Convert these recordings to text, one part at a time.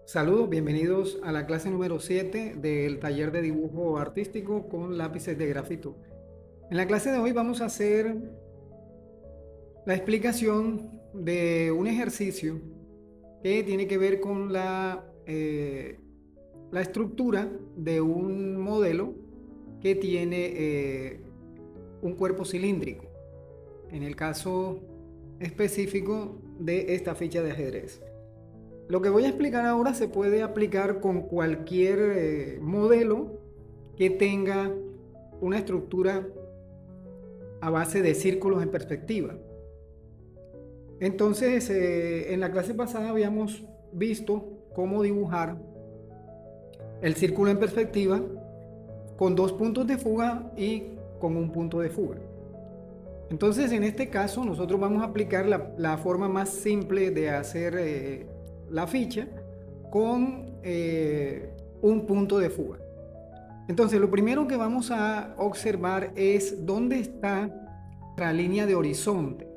Saludos, bienvenidos a la clase número 7 del taller de dibujo artístico con lápices de grafito. En la clase de hoy vamos a hacer la explicación de un ejercicio que tiene que ver con la estructura de un modelo que tiene un cuerpo cilíndrico, en el caso específico de esta ficha de ajedrez. Lo que voy a explicar ahora se puede aplicar con cualquier modelo que tenga una estructura a base de círculos en perspectiva. Entonces, en la clase pasada habíamos visto cómo dibujar el círculo en perspectiva con dos puntos de fuga y con un punto de fuga. Entonces, en este caso, nosotros vamos a aplicar la forma más simple de hacer la ficha con un punto de fuga. Entonces, lo primero que vamos a observar es dónde está la línea de horizonte.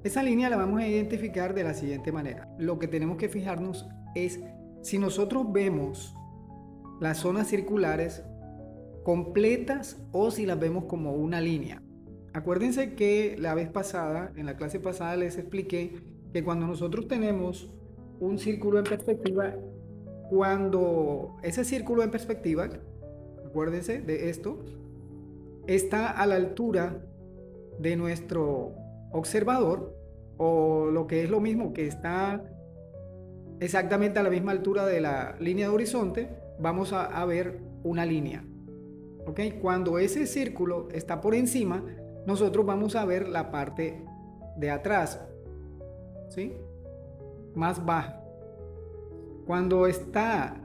Esa línea la vamos a identificar de la siguiente manera. Lo que tenemos que fijarnos es si nosotros vemos las zonas circulares completas o si las vemos como una línea. Acuérdense que la vez pasada, en la clase pasada les expliqué que cuando nosotros tenemos un círculo en perspectiva, cuando ese círculo en perspectiva, acuérdense de esto, está a la altura de nuestro observador, o lo que es lo mismo, que está exactamente a la misma altura de la línea de horizonte, vamos a ver una línea. ¿Ok? Cuando ese círculo está por encima, nosotros vamos a ver la parte de atrás, ¿sí? Más baja. Cuando está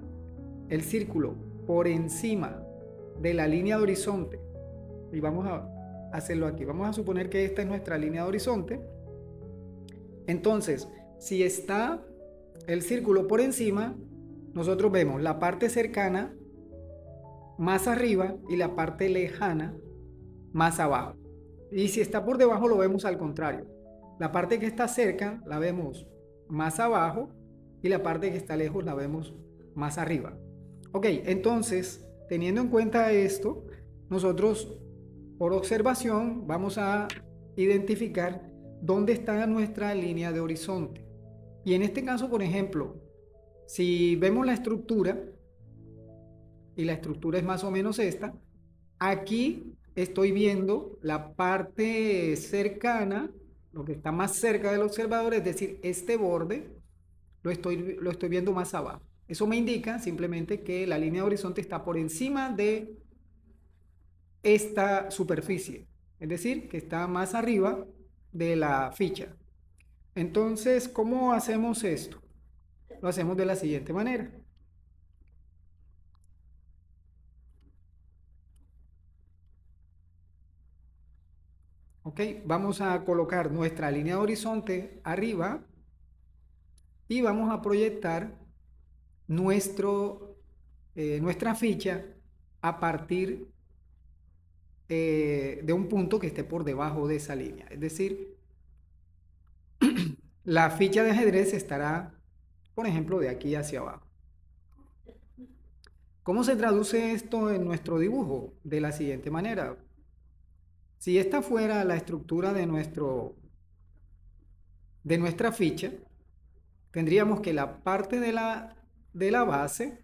el círculo por encima de la línea de horizonte, y vamos a hacerlo aquí, vamos a suponer que esta es nuestra línea de horizonte. Entonces, si está el círculo por encima, nosotros vemos la parte cercana más arriba y la parte lejana más abajo. Y si está por debajo, lo vemos al contrario. La parte que está cerca la vemos más abajo y la parte que está lejos la vemos más arriba. Ok, entonces, teniendo en cuenta esto, nosotros por observación vamos a identificar dónde está nuestra línea de horizonte. Y en este caso, por ejemplo, si vemos la estructura, y la estructura es más o menos esta, aquí estoy viendo la parte cercana, lo que está más cerca del observador, es decir, este borde lo estoy viendo más abajo. Eso me indica simplemente que la línea de horizonte está por encima de esta superficie, es decir, que está más arriba de la ficha. Entonces, ¿cómo hacemos esto? Lo hacemos de la siguiente manera. Ok, vamos a colocar nuestra línea de horizonte arriba y vamos a proyectar nuestra ficha a partir de un punto que esté por debajo de esa línea. Es decir, la ficha de ajedrez estará, por ejemplo, de aquí hacia abajo. ¿Cómo se traduce esto en nuestro dibujo? De la siguiente manera. Si esta fuera la estructura de nuestra ficha, tendríamos que la parte de la base,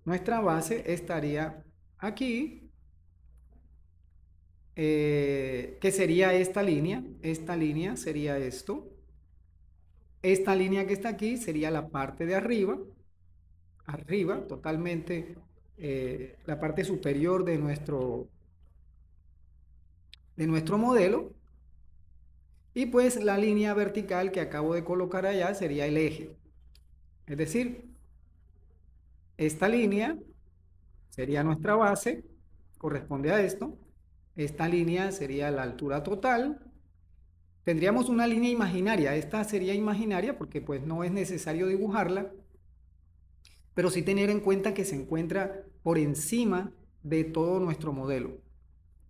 nuestra base estaría aquí, que sería esta línea sería esto, esta línea que está aquí sería la parte de arriba, totalmente la parte superior de nuestro modelo, y pues la línea vertical que acabo de colocar allá sería el eje. Es decir, esta línea sería nuestra base, corresponde a esto. Esta línea sería la altura total. Tendríamos una línea imaginaria. Esta sería imaginaria porque pues no es necesario dibujarla, pero sí tener en cuenta que se encuentra por encima de todo nuestro modelo.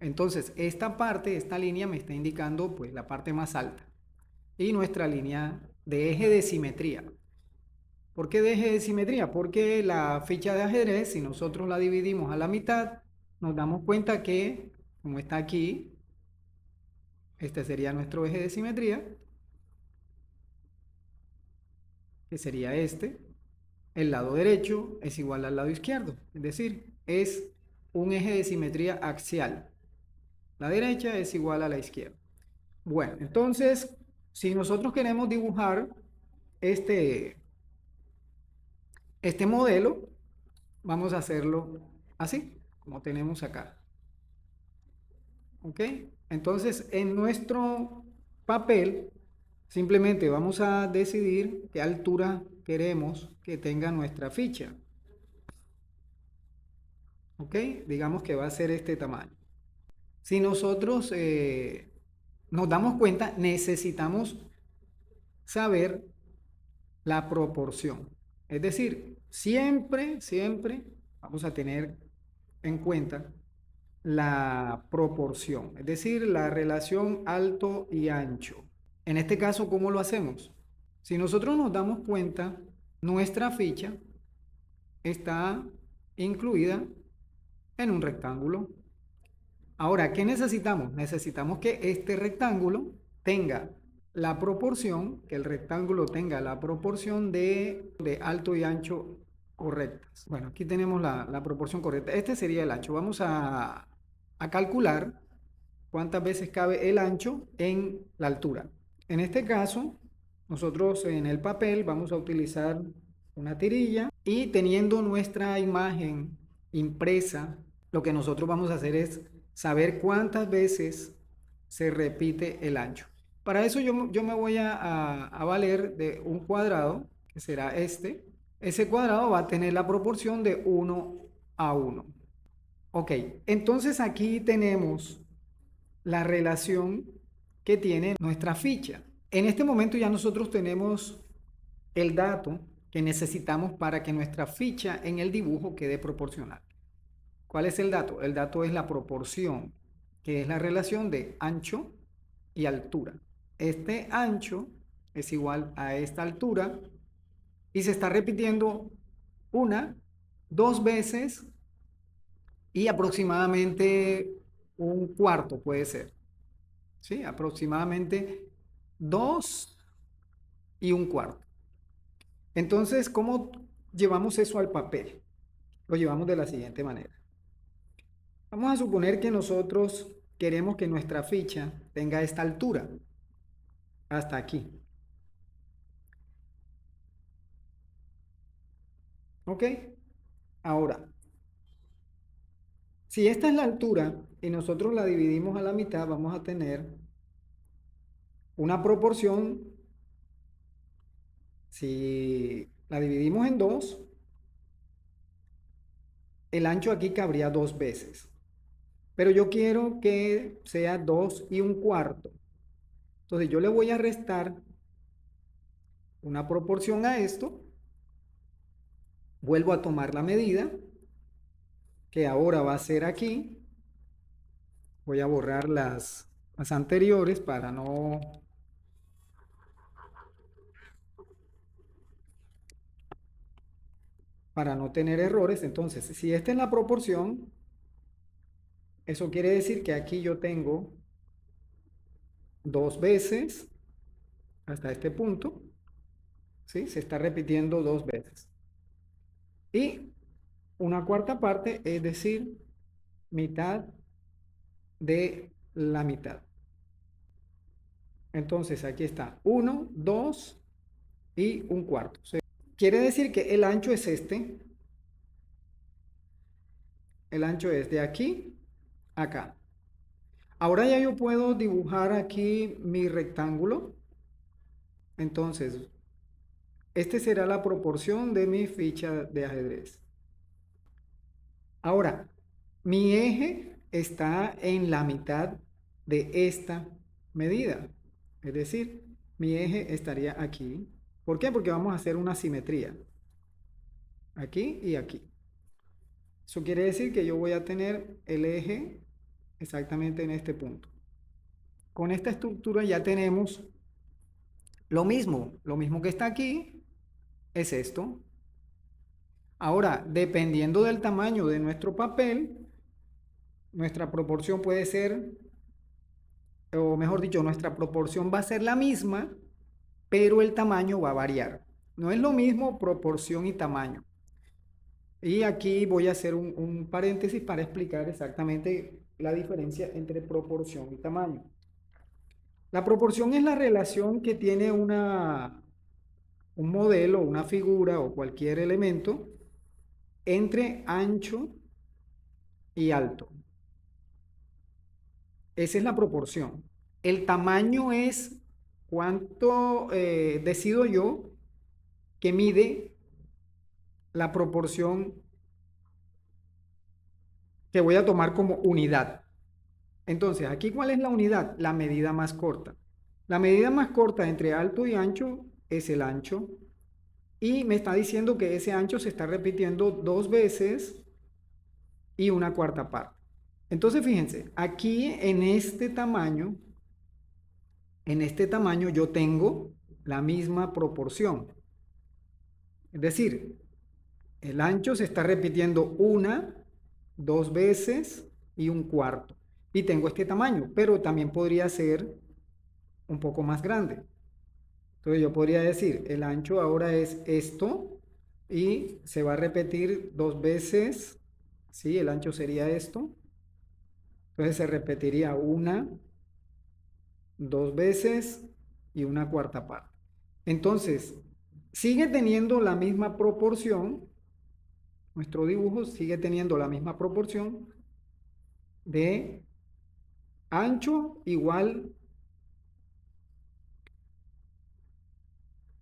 Entonces, esta línea me está indicando pues la parte más alta y nuestra línea de eje de simetría. ¿Por qué de eje de simetría? Porque la ficha de ajedrez, si nosotros la dividimos a la mitad, nos damos cuenta que, como está aquí, este sería nuestro eje de simetría, que sería este. El lado derecho es igual al lado izquierdo, es decir, es un eje de simetría axial. La derecha es igual a la izquierda. Bueno, entonces, si nosotros queremos dibujar este, este modelo, vamos a hacerlo así, como tenemos acá. ¿Ok? Entonces, en nuestro papel, simplemente vamos a decidir qué altura queremos que tenga nuestra ficha. ¿Ok? Digamos que va a ser este tamaño. Si nosotros nos damos cuenta, necesitamos saber la proporción. Es decir, siempre vamos a tener en cuenta la proporción, es decir, la relación alto y ancho. En este caso, ¿cómo lo hacemos? Si nosotros nos damos cuenta, nuestra ficha está incluida en un rectángulo. Ahora, ¿qué necesitamos? Necesitamos que este rectángulo tenga la proporción, que el rectángulo tenga la proporción de alto y ancho correctas. Bueno, aquí tenemos la proporción correcta. Este sería el ancho. Vamos a calcular cuántas veces cabe el ancho en la altura. En este caso, nosotros en el papel vamos a utilizar una tirilla y teniendo nuestra imagen impresa, lo que nosotros vamos a hacer es saber cuántas veces se repite el ancho. Para eso yo me voy a valer de un cuadrado, que será este. Ese cuadrado va a tener la proporción de 1:1. Ok, entonces aquí tenemos la relación que tiene nuestra ficha. En este momento ya nosotros tenemos el dato que necesitamos para que nuestra ficha en el dibujo quede proporcional. ¿Cuál es el dato? El dato es la proporción, que es la relación de ancho y altura. Este ancho es igual a esta altura y se está repitiendo una, dos veces y aproximadamente un cuarto puede ser. ¿Sí? Aproximadamente 2 1/4. Entonces, ¿cómo llevamos eso al papel? Lo llevamos de la siguiente manera. Vamos a suponer que nosotros queremos que nuestra ficha tenga esta altura, hasta aquí. ¿Ok? Ahora, si esta es la altura y nosotros la dividimos a la mitad, vamos a tener una proporción. Si la dividimos en 2, el ancho aquí cabría 2 veces. Pero yo quiero que sea 2 1/4. Entonces yo le voy a restar una proporción a esto. Vuelvo a tomar la medida, que ahora va a ser aquí. Voy a borrar las anteriores para no tener errores. Entonces, si esta es la proporción, eso quiere decir que aquí yo tengo 2 veces hasta este punto. ¿Sí? Se está repitiendo 2 veces. Y una cuarta parte, es decir, mitad de la mitad. Entonces aquí está 1, 2 y 1/4. Quiere decir que el ancho es este. El ancho es de aquí a acá. Ahora ya yo puedo dibujar aquí mi rectángulo. Entonces, este será la proporción de mi ficha de ajedrez. Ahora, mi eje está en la mitad de esta medida. Es decir, mi eje estaría aquí. ¿Por qué? Porque vamos a hacer una simetría. Aquí y aquí. Eso quiere decir que yo voy a tener el eje exactamente en este punto. Con esta estructura ya tenemos lo mismo que está aquí, es esto. Ahora, dependiendo del tamaño de nuestro papel, nuestra proporción puede ser, o mejor dicho, nuestra proporción va a ser la misma, pero el tamaño va a variar. No es lo mismo proporción y tamaño. Y aquí voy a hacer un paréntesis para explicar exactamente la diferencia entre proporción y tamaño. La proporción es la relación que tiene un modelo, una figura o cualquier elemento entre ancho y alto. Esa es la proporción. El tamaño es cuánto decido yo que mide la proporción que voy a tomar como unidad. Entonces, aquí, ¿cuál es la unidad? La medida más corta. La medida más corta entre alto y ancho es el ancho. Y me está diciendo que ese ancho se está repitiendo 2 veces y una cuarta parte. Entonces, fíjense, aquí en este tamaño yo tengo la misma proporción. Es decir, el ancho se está repitiendo 1, 2 veces y un cuarto. Y tengo este tamaño, pero también podría ser un poco más grande. Entonces yo podría decir, el ancho ahora es esto y se va a repetir 2 veces. ¿Sí? El ancho sería esto. Entonces se repetiría 1, 2 veces y una cuarta parte. Entonces, sigue teniendo la misma proporción, nuestro dibujo sigue teniendo la misma proporción de ancho igual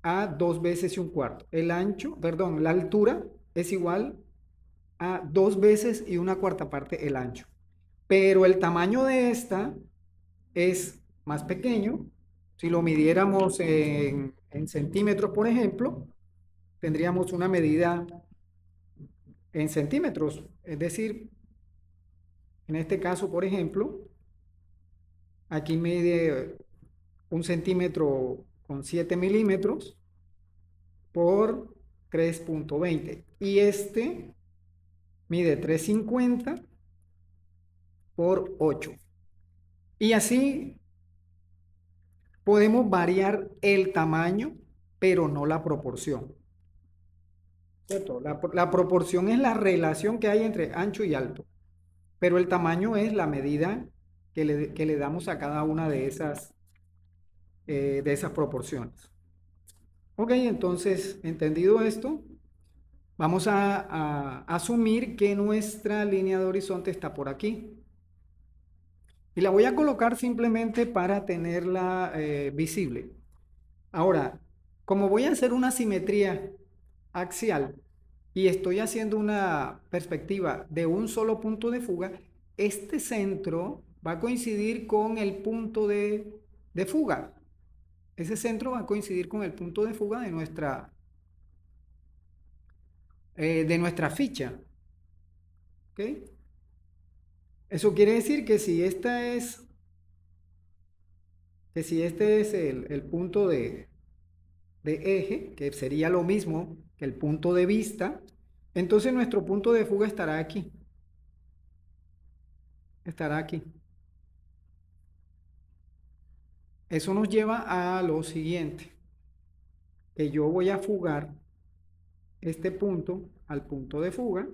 a 2 veces y un cuarto. El ancho, perdón, la altura es igual a 2 veces y una cuarta parte el ancho. Pero el tamaño de esta es más pequeño. Si lo midiéramos en centímetros, por ejemplo, tendríamos una medida en centímetros. Es decir, en este caso, por ejemplo, aquí mide 1 centímetro con 7 milímetros por 3.20. Y este mide 3.50 por 8. Y así podemos variar el tamaño, pero no la proporción. ¿Cierto? La proporción es la relación que hay entre ancho y alto, pero el tamaño es la medida que le damos a cada una de esas proporciones. Ok, entonces, entendido esto, vamos a asumir que nuestra línea de horizonte está por aquí. Y la voy a colocar simplemente para tenerla visible. Ahora, como voy a hacer una simetría axial y estoy haciendo una perspectiva de un solo punto de fuga, este centro va a coincidir con el punto de fuga. Ese centro va a coincidir con el punto de fuga de nuestra ficha. ¿Ok? Eso quiere decir que si este es el punto de eje, que sería lo mismo que el punto de vista, entonces nuestro punto de fuga estará aquí. Estará aquí. Eso nos lleva a lo siguiente, que yo voy a fugar este punto al punto de fuga.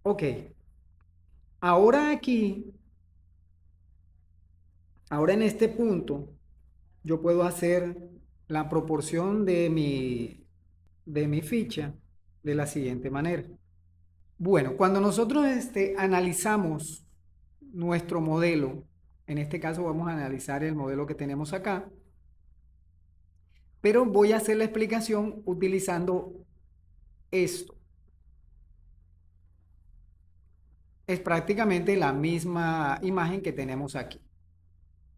Ok, ahora aquí, ahora en este punto, yo puedo hacer la proporción de mi ficha de la siguiente manera. Bueno, cuando nosotros analizamos nuestro modelo, en este caso vamos a analizar el modelo que tenemos acá, pero voy a hacer la explicación utilizando esto. Es prácticamente la misma imagen que tenemos aquí,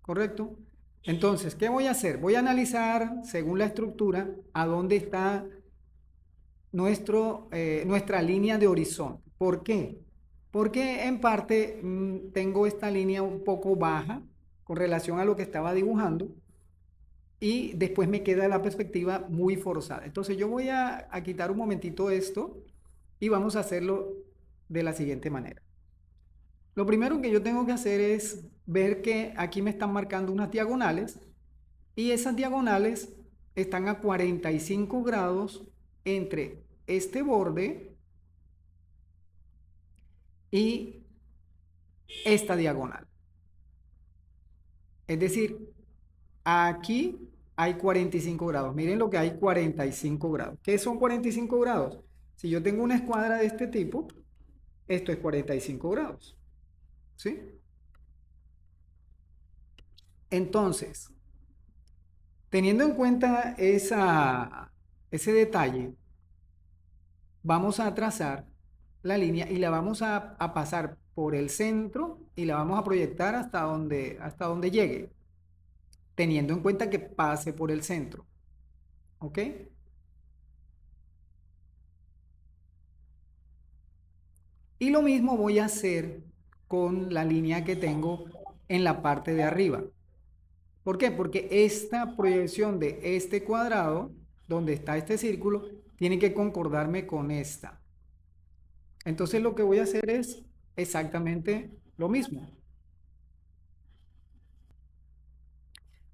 ¿correcto? Entonces, ¿qué voy a hacer? Voy a analizar, según la estructura, a dónde está nuestra línea de horizonte. ¿Por qué? porque en parte tengo esta línea un poco baja con relación a lo que estaba dibujando y después me queda la perspectiva muy forzada. Entonces yo voy a quitar un momentito esto y vamos a hacerlo de la siguiente manera. Lo primero que yo tengo que hacer es ver que aquí me están marcando unas diagonales y esas diagonales están a 45 grados entre este borde y esta diagonal. Es decir, aquí hay 45 grados. Miren lo que hay 45 grados. ¿Qué son 45 grados? Si yo tengo una escuadra de este tipo, esto es 45 grados. ¿Sí? Entonces, teniendo en cuenta ese detalle, vamos a trazar la línea y la vamos a pasar por el centro y la vamos a proyectar hasta donde llegue, teniendo en cuenta que pase por el centro. ¿Ok? Y lo mismo voy a hacer con la línea que tengo en la parte de arriba. ¿Por qué? Porque esta proyección de este cuadrado, donde está este círculo, tiene que concordarme con esta. Entonces lo que voy a hacer es exactamente lo mismo.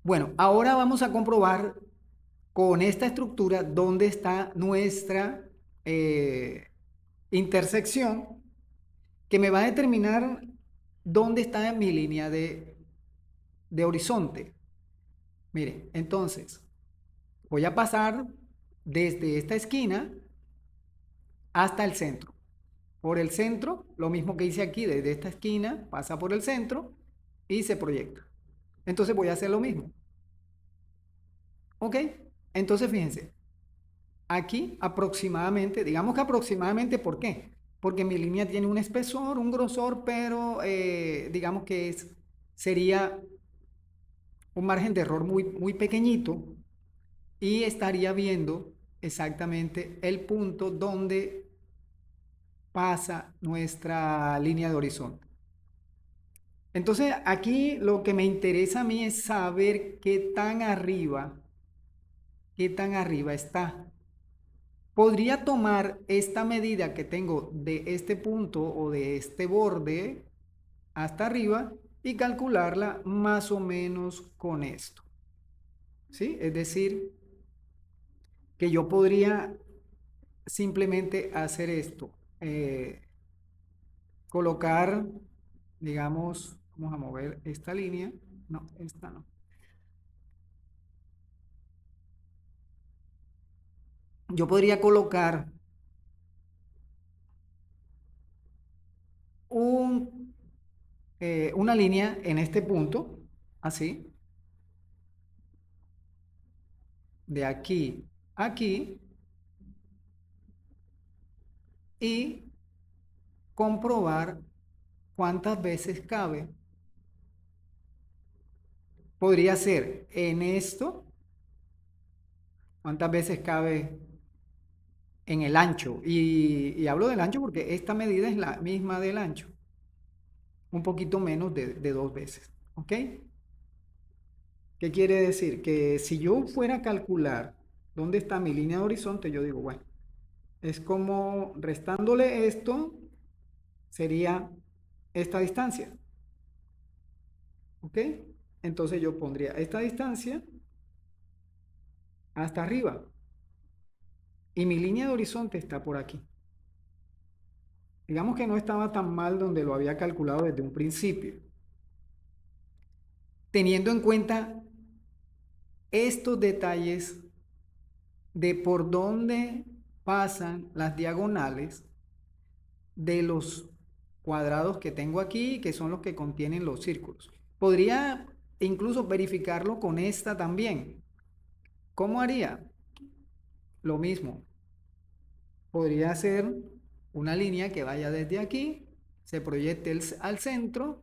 Bueno, ahora vamos a comprobar con esta estructura dónde está nuestra intersección que me va a determinar dónde está mi línea de horizonte. Mire, entonces voy a pasar desde esta esquina hasta el centro. Por el centro, lo mismo que hice aquí, desde esta esquina pasa por el centro y se proyecta. Entonces voy a hacer lo mismo. ¿Ok? Entonces fíjense, aquí aproximadamente, digamos que aproximadamente, ¿por qué? Porque mi línea tiene un espesor, un grosor, pero digamos que sería un margen de error muy, muy pequeñito y estaría viendo exactamente el punto donde pasa nuestra línea de horizonte. Entonces aquí lo que me interesa a mí es saber qué tan arriba está. Podría tomar esta medida que tengo de este punto o de este borde hasta arriba y calcularla más o menos con esto. ¿Sí? Es decir, que yo podría simplemente hacer esto. Colocar, digamos, vamos a mover esta línea. No, esta no. Yo podría colocar una línea en este punto, así, de aquí a aquí, y comprobar cuántas veces cabe. Podría ser en esto, cuántas veces cabe en el ancho. Y hablo del ancho porque esta medida es la misma del ancho. Un poquito menos de 2 veces. ¿Ok? ¿Qué quiere decir? Que si yo fuera a calcular dónde está mi línea de horizonte, yo digo, bueno, es como restándole esto, sería esta distancia. ¿Ok? Entonces yo pondría esta distancia hasta arriba. Y mi línea de horizonte está por aquí. Digamos que no estaba tan mal donde lo había calculado desde un principio. Teniendo en cuenta estos detalles de por dónde pasan las diagonales de los cuadrados que tengo aquí, que son los que contienen los círculos. Podría incluso verificarlo con esta también. ¿Cómo haría? Lo mismo. Podría hacer una línea que vaya desde aquí, se proyecte al centro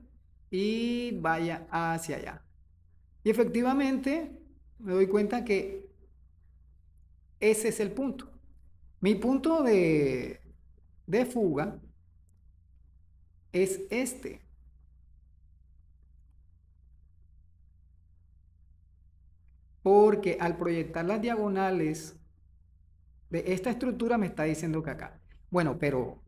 y vaya hacia allá. Y efectivamente me doy cuenta que ese es el punto. Mi punto de fuga es este. Porque al proyectar las diagonales de esta estructura me está diciendo que acá. Bueno, pero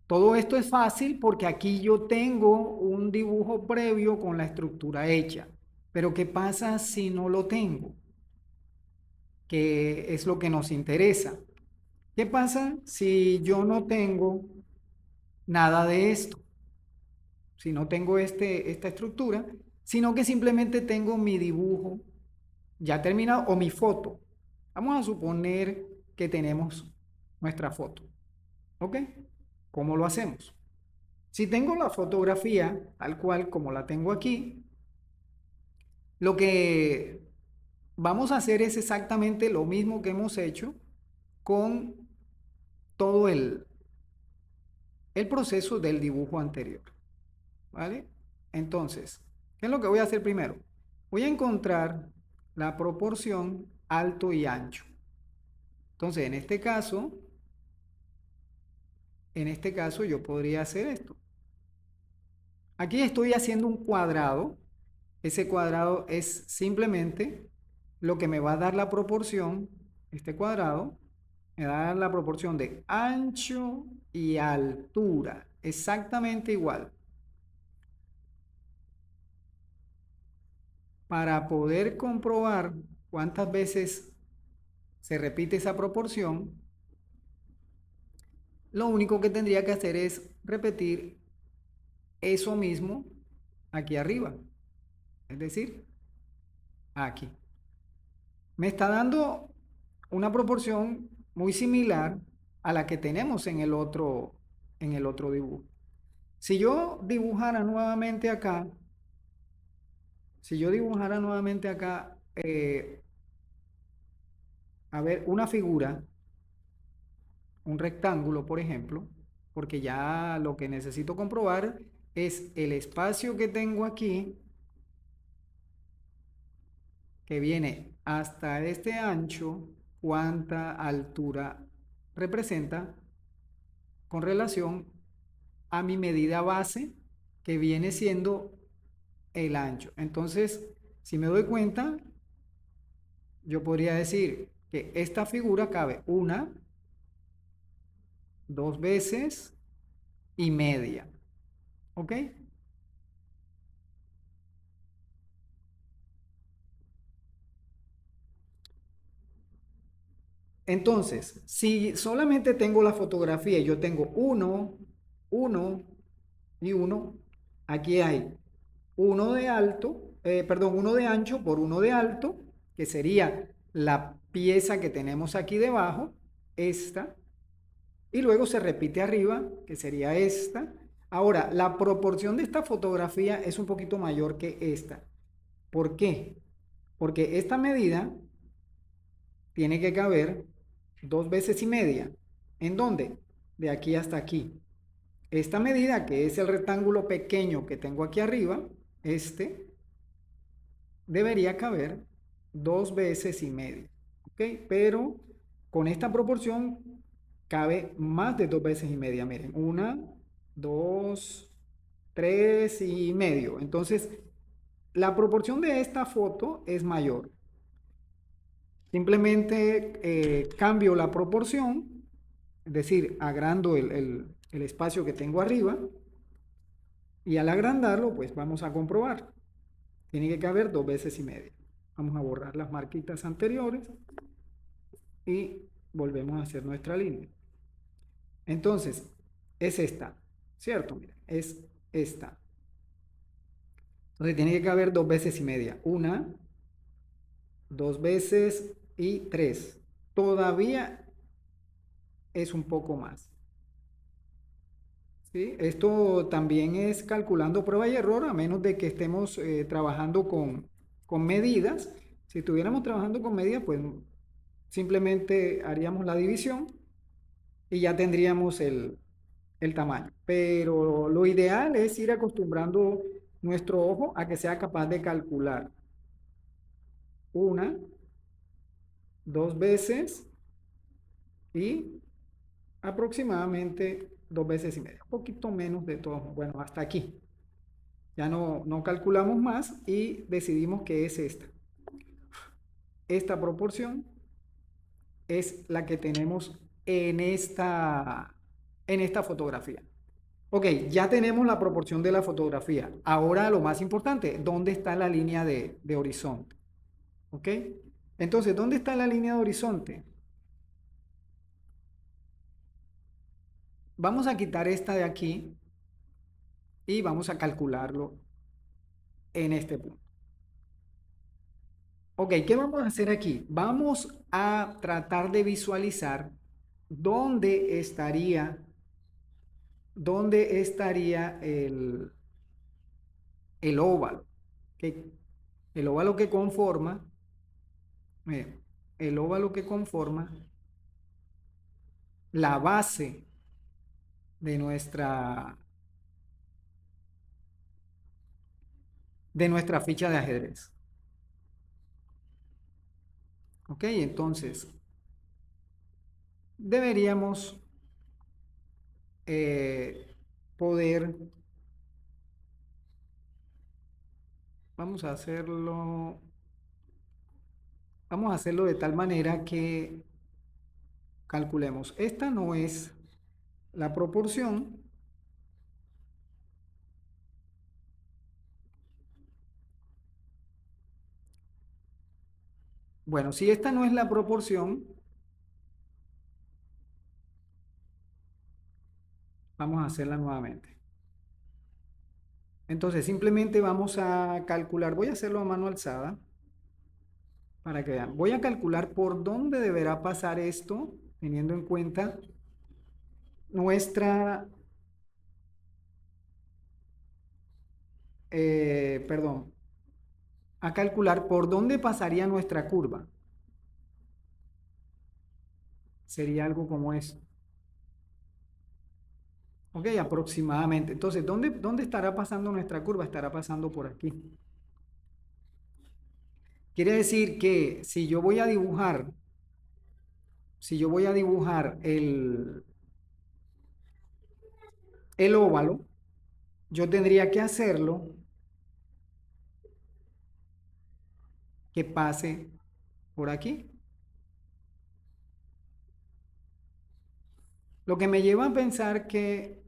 todo esto es fácil porque aquí yo tengo un dibujo previo con la estructura hecha. Pero ¿qué pasa si no lo tengo? Que es lo que nos interesa. ¿Qué pasa si yo no tengo nada de esto? Si no tengo esta estructura, sino que simplemente tengo mi dibujo ya terminado o mi foto. Vamos a suponer que tenemos nuestra foto. ¿Ok? ¿Cómo lo hacemos? Si tengo la fotografía tal cual como la tengo aquí, lo que vamos a hacer es exactamente lo mismo que hemos hecho con todo el proceso del dibujo anterior. ¿Vale? Entonces, ¿qué es lo que voy a hacer primero? Voy a encontrar la proporción alto y ancho. Entonces, en este caso yo podría hacer esto. Aquí estoy haciendo un cuadrado. Ese cuadrado es simplemente lo que me va a dar la proporción, este cuadrado, me va a dar la proporción de ancho y altura, exactamente igual. Para poder comprobar cuántas veces se repite esa proporción, lo único que tendría que hacer es repetir eso mismo aquí arriba, es decir, aquí. Me está dando una proporción muy similar a la que tenemos en el otro dibujo. Si yo dibujara nuevamente acá, si yo dibujara nuevamente acá, a ver, una figura, un rectángulo, por ejemplo, porque ya lo que necesito comprobar es el espacio que tengo aquí, que viene hasta este ancho, cuánta altura representa con relación a mi medida base, que viene siendo el ancho. Entonces, si me doy cuenta, yo podría decir que esta figura cabe una, dos veces y media. ¿Ok? Entonces, si solamente tengo la fotografía y yo tengo uno y uno, aquí hay uno de alto, perdón, uno de ancho por uno de alto, que sería la pieza que tenemos aquí debajo, esta, y luego se repite arriba, que sería esta. Ahora, la proporción de esta fotografía es un poquito mayor que esta. ¿Por qué? Porque esta medida tiene que caber dos veces y media. ¿En dónde? De aquí hasta aquí. Esta medida, que es el rectángulo pequeño que tengo aquí arriba, este, debería caber dos veces y media. ¿Ok? Pero con esta proporción cabe más de dos veces y media. Miren, una, dos, tres y medio. Entonces, la proporción de esta foto es mayor. Simplemente cambio la proporción, es decir, agrando el espacio que tengo arriba, y al agrandarlo, pues vamos a comprobar. Tiene que caber dos veces y media. Vamos a borrar las marquitas anteriores y volvemos a hacer nuestra línea. Entonces, es esta, ¿cierto? Mira, es esta. Entonces tiene que caber dos veces y media. Una, dos veces y tres. Todavía es un poco más. ¿Sí? Esto también es calculando prueba y error, a menos de que estemos trabajando con medidas. Si estuviéramos trabajando con medidas, pues simplemente haríamos la división y ya tendríamos el tamaño. Pero lo ideal es ir acostumbrando nuestro ojo a que sea capaz de calcular una, dos veces y aproximadamente 2 veces y media, un poquito menos de todo, bueno, hasta aquí. Ya no calculamos más y decidimos que es esta. Esta proporción es la que tenemos en esta fotografía. Ok, ya tenemos la proporción de la fotografía. Ahora lo más importante, ¿dónde está la línea de horizonte? Ok, entonces, ¿dónde está la línea de horizonte? Vamos a quitar esta de aquí y vamos a calcularlo en este punto. Ok, ¿qué vamos a hacer aquí? Vamos a tratar de visualizar dónde estaría, el óvalo. Que, el óvalo que conforma, eh, el óvalo que conforma la base de nuestra ficha de ajedrez. Ok, entonces deberíamos eh, poder, vamos a hacerlo, de tal manera que calculemos. Esta no es la proporción. Bueno, si esta no es la proporción, vamos a hacerla nuevamente. Entonces, simplemente vamos a calcular, voy a hacerlo a mano alzada para que vean. Voy a calcular por dónde deberá pasar esto, teniendo en cuenta nuestra, perdón, a calcular por dónde pasaría nuestra curva. Sería algo como eso. Ok, aproximadamente. Entonces, ¿dónde estará pasando nuestra curva? Estará pasando por aquí. Quiere decir que si yo voy a dibujar el óvalo, yo tendría que hacerlo que pase por aquí. Lo que me lleva a pensar que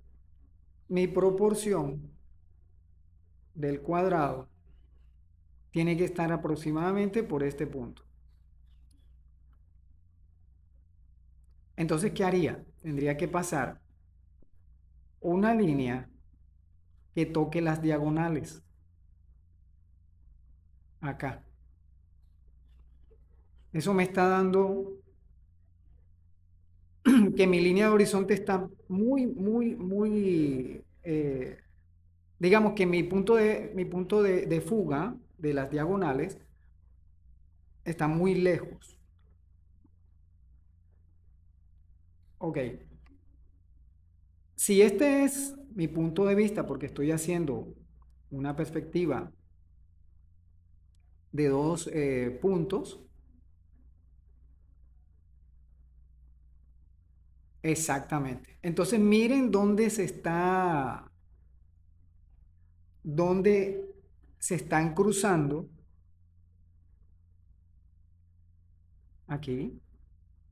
mi proporción del cuadrado tiene que estar aproximadamente por este punto. Entonces, ¿qué haría? Tendría que pasar una línea que toque las diagonales acá. Eso me está dando que mi línea de horizonte está muy, muy, muy, digamos que mi punto de fuga de las diagonales está muy lejos. Ok. Si este es mi punto de vista, porque estoy haciendo una perspectiva de dos puntos, exactamente. Entonces miren dónde se están cruzando aquí.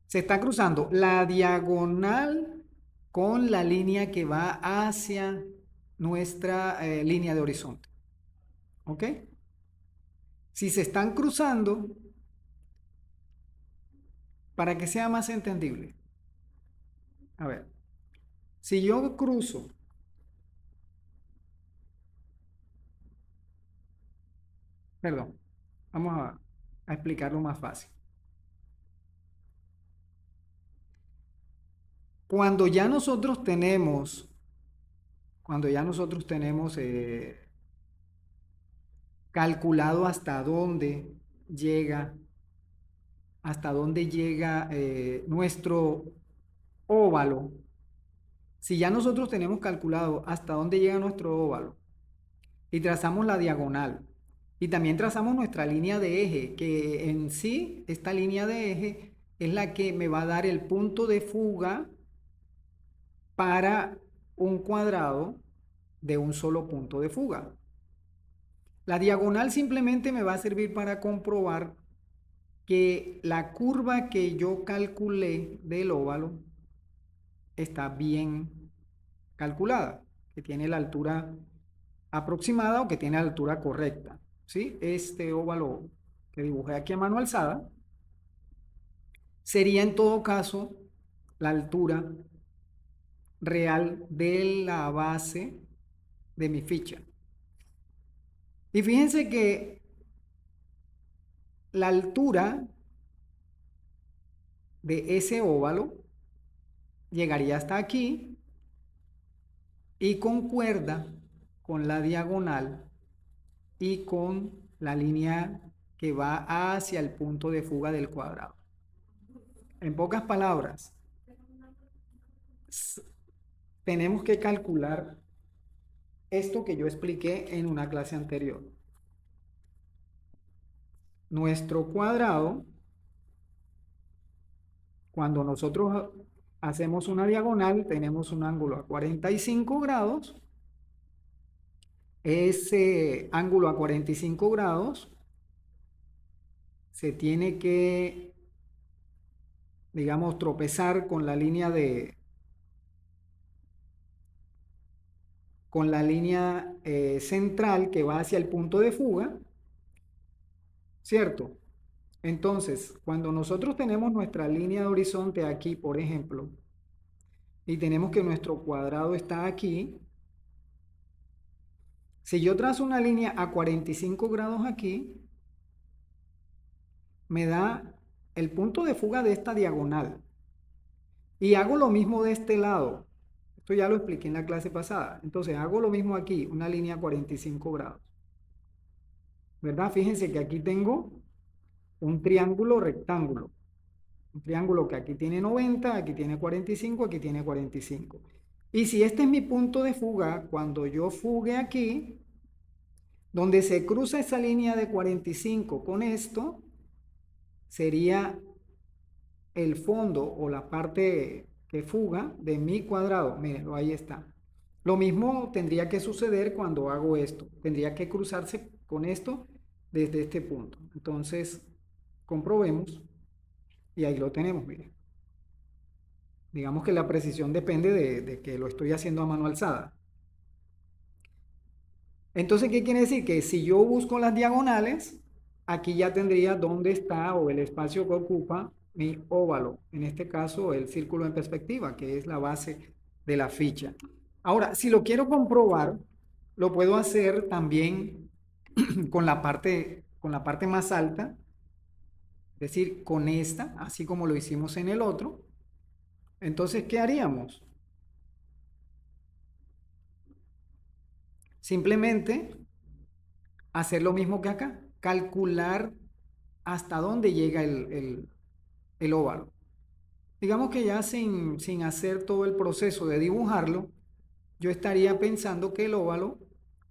Se está cruzando la diagonal con la línea que va hacia nuestra línea de horizonte. ¿Ok? Si se están cruzando, para que sea más entendible, a ver, si yo cruzo, perdón, vamos a explicarlo más fácil. Cuando ya nosotros tenemos, cuando ya nosotros tenemos calculado llega, hasta dónde llega nuestro óvalo, si ya nosotros tenemos calculado hasta dónde llega nuestro óvalo y trazamos la diagonal y también trazamos nuestra línea de eje, que en sí esta línea de eje es la que me va a dar el punto de fuga para un cuadrado de un solo punto de fuga. La diagonal simplemente me va a servir para comprobar que la curva que yo calculé del óvalo está bien calculada, que tiene la altura aproximada o que tiene la altura correcta. ¿Sí? Este óvalo que dibujé aquí a mano alzada sería en todo caso la altura real de la base de mi ficha. Y fíjense que la altura de ese óvalo llegaría hasta aquí y concuerda con la diagonal y con la línea que va hacia el punto de fuga del cuadrado. En pocas palabras, tenemos que calcular esto que yo expliqué en una clase anterior. Nuestro cuadrado, cuando nosotros hacemos una diagonal, tenemos un ángulo a 45 grados. Ese ángulo a 45 grados se tiene que, digamos, tropezar con la línea central que va hacia el punto de fuga, ¿cierto? Entonces, cuando nosotros tenemos nuestra línea de horizonte aquí, por ejemplo, y tenemos que nuestro cuadrado está aquí, si yo trazo una línea a 45 grados aquí, me da el punto de fuga de esta diagonal. Y hago lo mismo de este lado. Esto ya lo expliqué en la clase pasada. Entonces hago lo mismo aquí, una línea a 45 grados. ¿Verdad? Fíjense que aquí tengo un triángulo rectángulo. Un triángulo que aquí tiene 90, aquí tiene 45, aquí tiene 45. Y si este es mi punto de fuga, cuando yo fugue aquí, donde se cruza esa línea de 45 con esto, sería el fondo o la parte que fuga de mi cuadrado. Mírenlo, ahí está. Lo mismo tendría que suceder cuando hago esto. Tendría que cruzarse con esto desde este punto. Entonces, comprobemos. Y ahí lo tenemos, miren. Digamos que la precisión depende de que lo estoy haciendo a mano alzada. Entonces, ¿qué quiere decir? Que si yo busco las diagonales, aquí ya tendría dónde está o el espacio que ocupa mi óvalo. En este caso, el círculo en perspectiva, que es la base de la ficha. Ahora, si lo quiero comprobar, lo puedo hacer también con la parte más alta, es decir, con esta, así como lo hicimos en el otro. Entonces, ¿qué haríamos? Simplemente hacer lo mismo que acá, calcular hasta dónde llega el óvalo. Digamos que ya sin hacer todo el proceso de dibujarlo, yo estaría pensando que el óvalo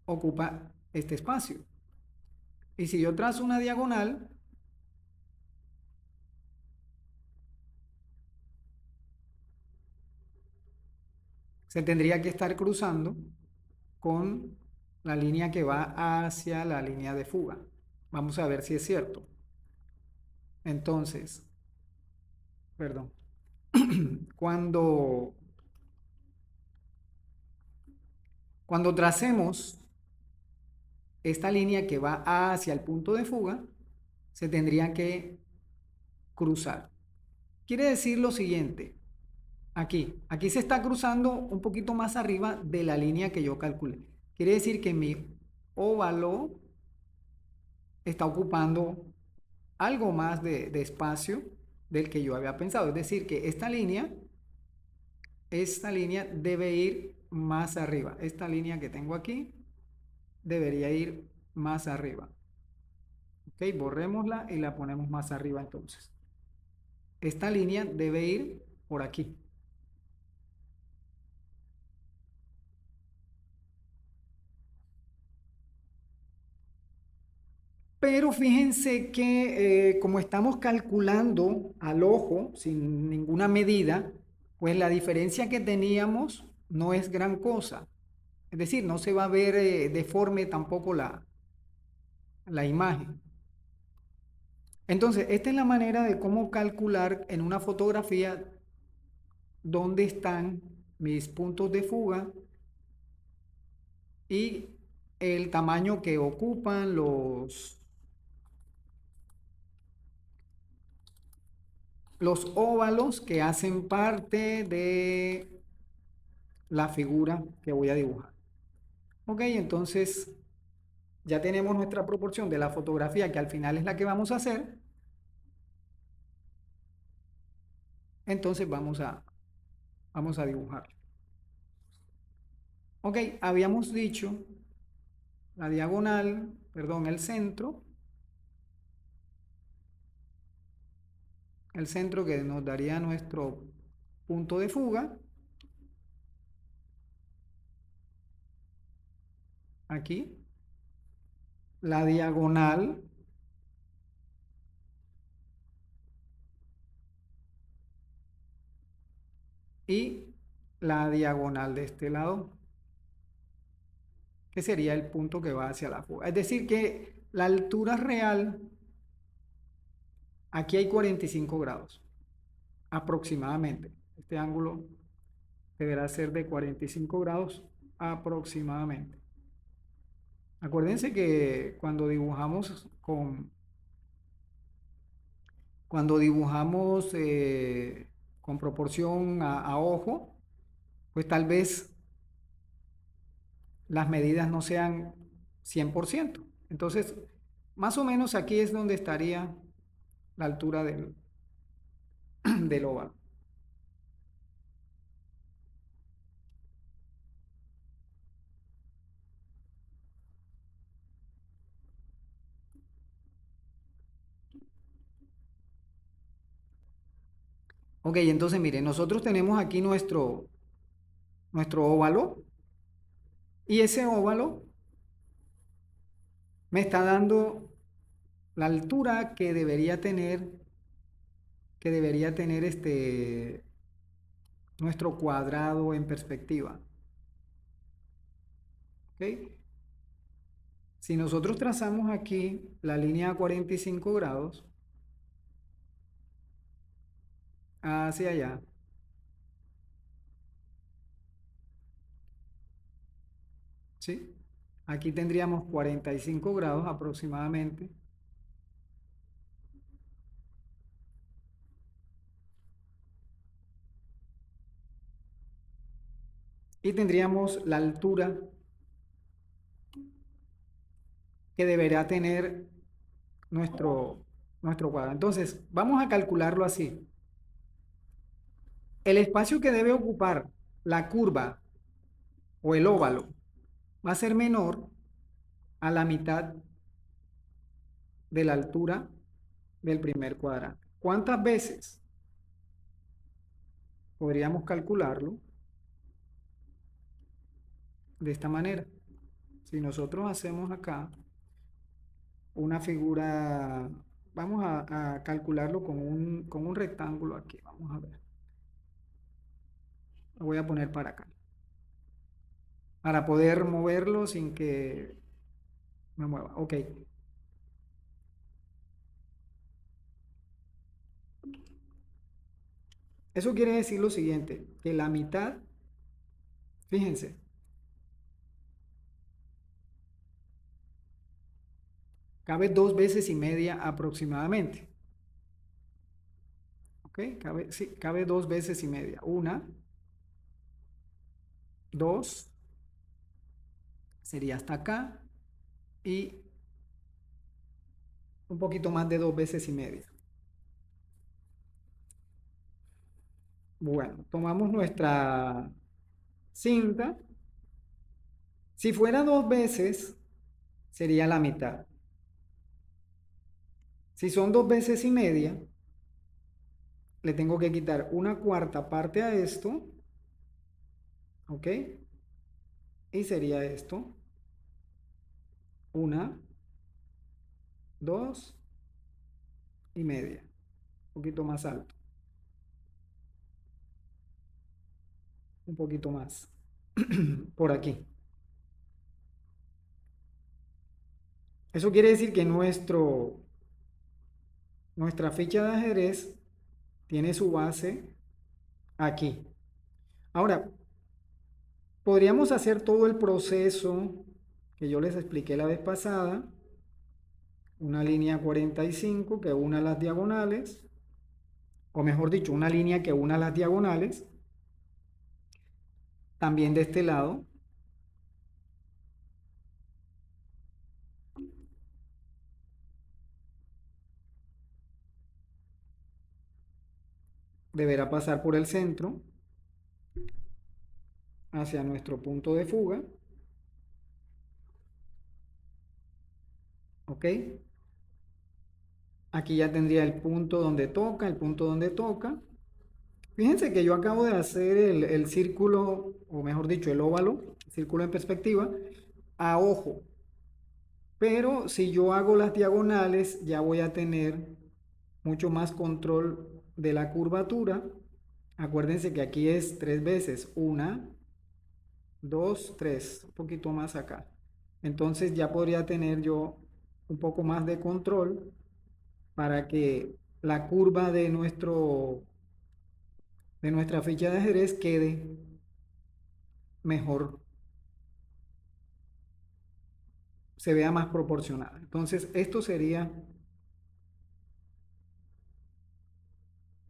ocupa este espacio. Y si yo trazo una diagonal, se tendría que estar cruzando con la línea que va hacia la línea de fuga. Vamos a ver si es cierto. Entonces, perdón, cuando tracemos esta línea que va hacia el punto de fuga, se tendría que cruzar. Quiere decir lo siguiente, aquí se está cruzando un poquito más arriba de la línea que yo calculé. Quiere decir que mi óvalo está ocupando algo más de espacio del que yo había pensado. Es decir, que esta línea debe ir más arriba. Esta línea que tengo aquí debería ir más arriba. Ok, borrémosla y la ponemos más arriba entonces. Esta línea debe ir por aquí. Pero fíjense que como estamos calculando al ojo, sin ninguna medida, pues la diferencia que teníamos no es gran cosa. Es decir, no se va a ver deforme tampoco la imagen. Entonces, esta es la manera de cómo calcular en una fotografía dónde están mis puntos de fuga y el tamaño que ocupan los óvalos que hacen parte de la figura que voy a dibujar. Ok, entonces ya tenemos nuestra proporción de la fotografía que al final es la que vamos a hacer. Entonces vamos a dibujar. Ok, habíamos dicho la diagonal, perdón, el centro que nos daría nuestro punto de fuga. Aquí, la diagonal y la diagonal de este lado, que sería el punto que va hacia la fuga. Es decir, que la altura real, aquí hay 45 grados, aproximadamente. Este ángulo deberá ser de 45 grados aproximadamente. Acuérdense que cuando dibujamos con proporción a ojo, pues tal vez las medidas no sean 100%. Entonces, más o menos aquí es donde estaría la altura del óvalo. Ok, entonces mire, nosotros tenemos aquí nuestro óvalo y ese óvalo me está dando la altura que debería tener nuestro cuadrado en perspectiva. ¿Ok? Si nosotros trazamos aquí la línea a 45 grados hacia allá, ¿sí? Aquí tendríamos 45 grados aproximadamente. Y tendríamos la altura que deberá tener nuestro cuadrado. Entonces, vamos a calcularlo así. El espacio que debe ocupar la curva o el óvalo va a ser menor a la mitad de la altura del primer cuadrante. ¿Cuántas veces? Podríamos calcularlo de esta manera. Si nosotros hacemos acá una figura, vamos a calcularlo con un rectángulo aquí. Vamos a ver. Lo voy a poner para acá. Para poder moverlo sin que me mueva. Ok. Eso quiere decir lo siguiente, que la mitad, fíjense, cabe 2 veces y media aproximadamente. ¿Ok? Sí, cabe 2 veces y media. Una, dos, sería hasta acá y un poquito más de 2 veces y media. Bueno, tomamos nuestra cinta. Si fuera 2 veces, sería la mitad. Si son 2 veces y media, le tengo que quitar una cuarta parte a esto. ¿Ok? Y sería esto. Una, 2 y media. Un poquito más alto. un poquito más por aquí. Eso quiere decir que nuestra ficha de ajedrez tiene su base aquí. Ahora, podríamos hacer todo el proceso que yo les expliqué la vez pasada, una línea 45 que una las diagonales, o mejor dicho, una línea que una las diagonales, también de este lado. Deberá pasar por el centro hacia nuestro punto de fuga. ¿Ok? Aquí ya tendría el punto donde toca, el punto donde toca. Fíjense que yo acabo de hacer el círculo, o mejor dicho, el óvalo, el círculo en perspectiva, a ojo. Pero si yo hago las diagonales, ya voy a tener mucho más control de la curvatura. Acuérdense que aquí es 3 veces. 1, 2, 3. Un poquito más acá. Entonces ya podría tener yo un poco más de control para que la curva de nuestra ficha de ajedrez quede mejor, se vea más proporcionada. Entonces esto sería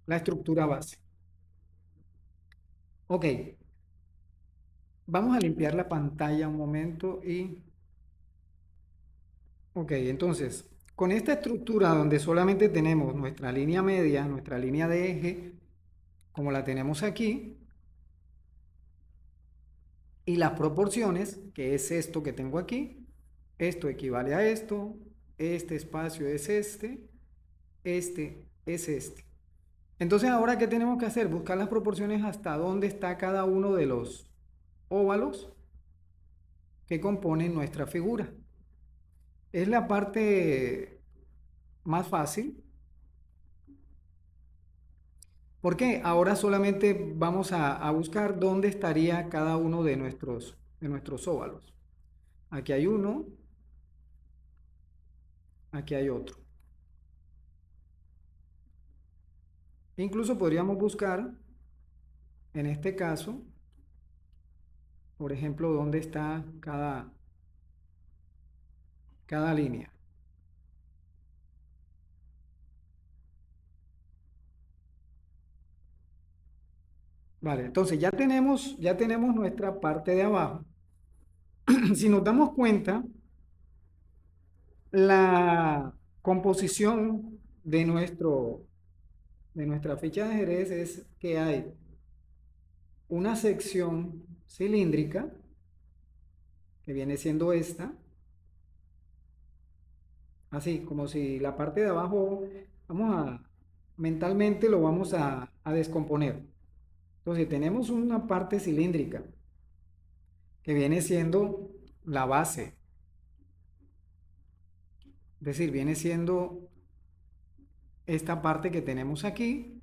la estructura base. Ok, vamos a limpiar la pantalla un momento y... Ok, entonces, con esta estructura donde solamente tenemos nuestra línea media, nuestra línea de eje, como la tenemos aquí, y las proporciones, que es esto que tengo aquí, esto equivale a esto, este espacio es este es este. Entonces, ahora, ¿qué tenemos que hacer? Buscar las proporciones hasta dónde está cada uno de los óvalos que componen nuestra figura. Es la parte más fácil. Porque ahora solamente vamos a buscar dónde estaría cada uno de nuestros óvalos. Aquí hay uno, aquí hay otro. Incluso podríamos buscar, en este caso, por ejemplo, dónde está cada línea. Vale, entonces ya tenemos nuestra parte de abajo. Si nos damos cuenta, la composición de nuestra ficha de ajedrez es que hay una sección cilíndrica, que viene siendo esta, así como si la parte de abajo, mentalmente lo vamos a descomponer. Entonces tenemos una parte cilíndrica, que viene siendo la base, es decir, viene siendo esta parte que tenemos aquí,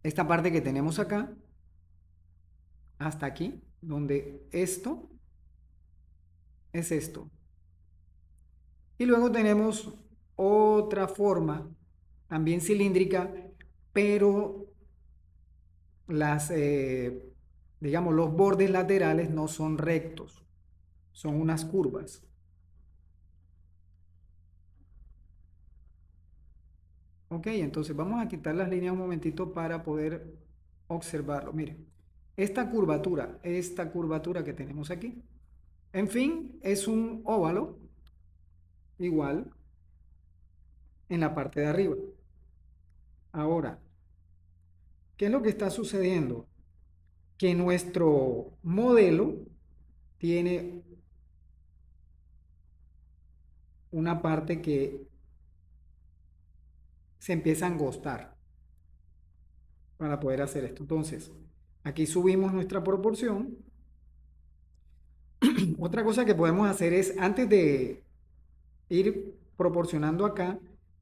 esta parte que tenemos acá, hasta aquí, donde esto es esto. Y luego tenemos otra forma, también cilíndrica, pero digamos, los bordes laterales no son rectos, son unas curvas. Ok, entonces vamos a quitar las líneas un momentito para poder observarlo. Miren, esta curvatura que tenemos aquí, en fin, es un óvalo igual en la parte de arriba. Ahora, ¿qué es lo que está sucediendo? Que nuestro modelo tiene una parte que se empieza a angostar para poder hacer esto. Entonces, aquí subimos nuestra proporción. Otra cosa que podemos hacer es, antes de ir proporcionando acá,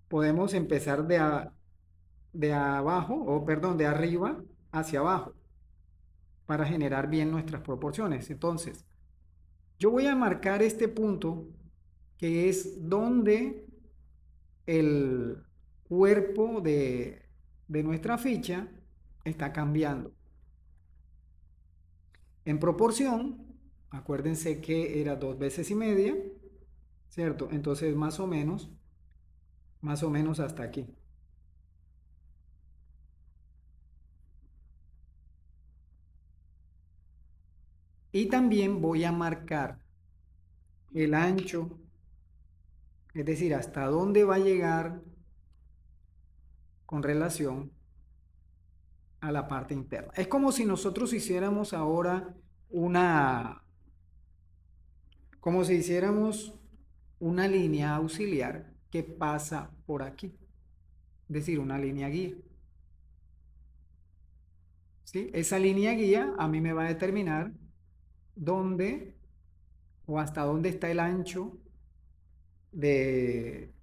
podemos empezar de abajo, o perdón, de arriba hacia abajo para generar bien nuestras proporciones. Entonces, yo voy a marcar este punto que es donde el cuerpo de nuestra ficha está cambiando. En proporción, acuérdense que era 2 veces y media, ¿cierto? Entonces más o menos hasta aquí. Y también voy a marcar el ancho, es decir, hasta dónde va a llegar con relación a la parte interna. Es como si nosotros hiciéramos ahora una, como si hiciéramos una línea auxiliar que pasa por aquí, es decir, una línea guía. ¿Sí? Esa línea guía a mí me va a determinar dónde o hasta dónde está el ancho de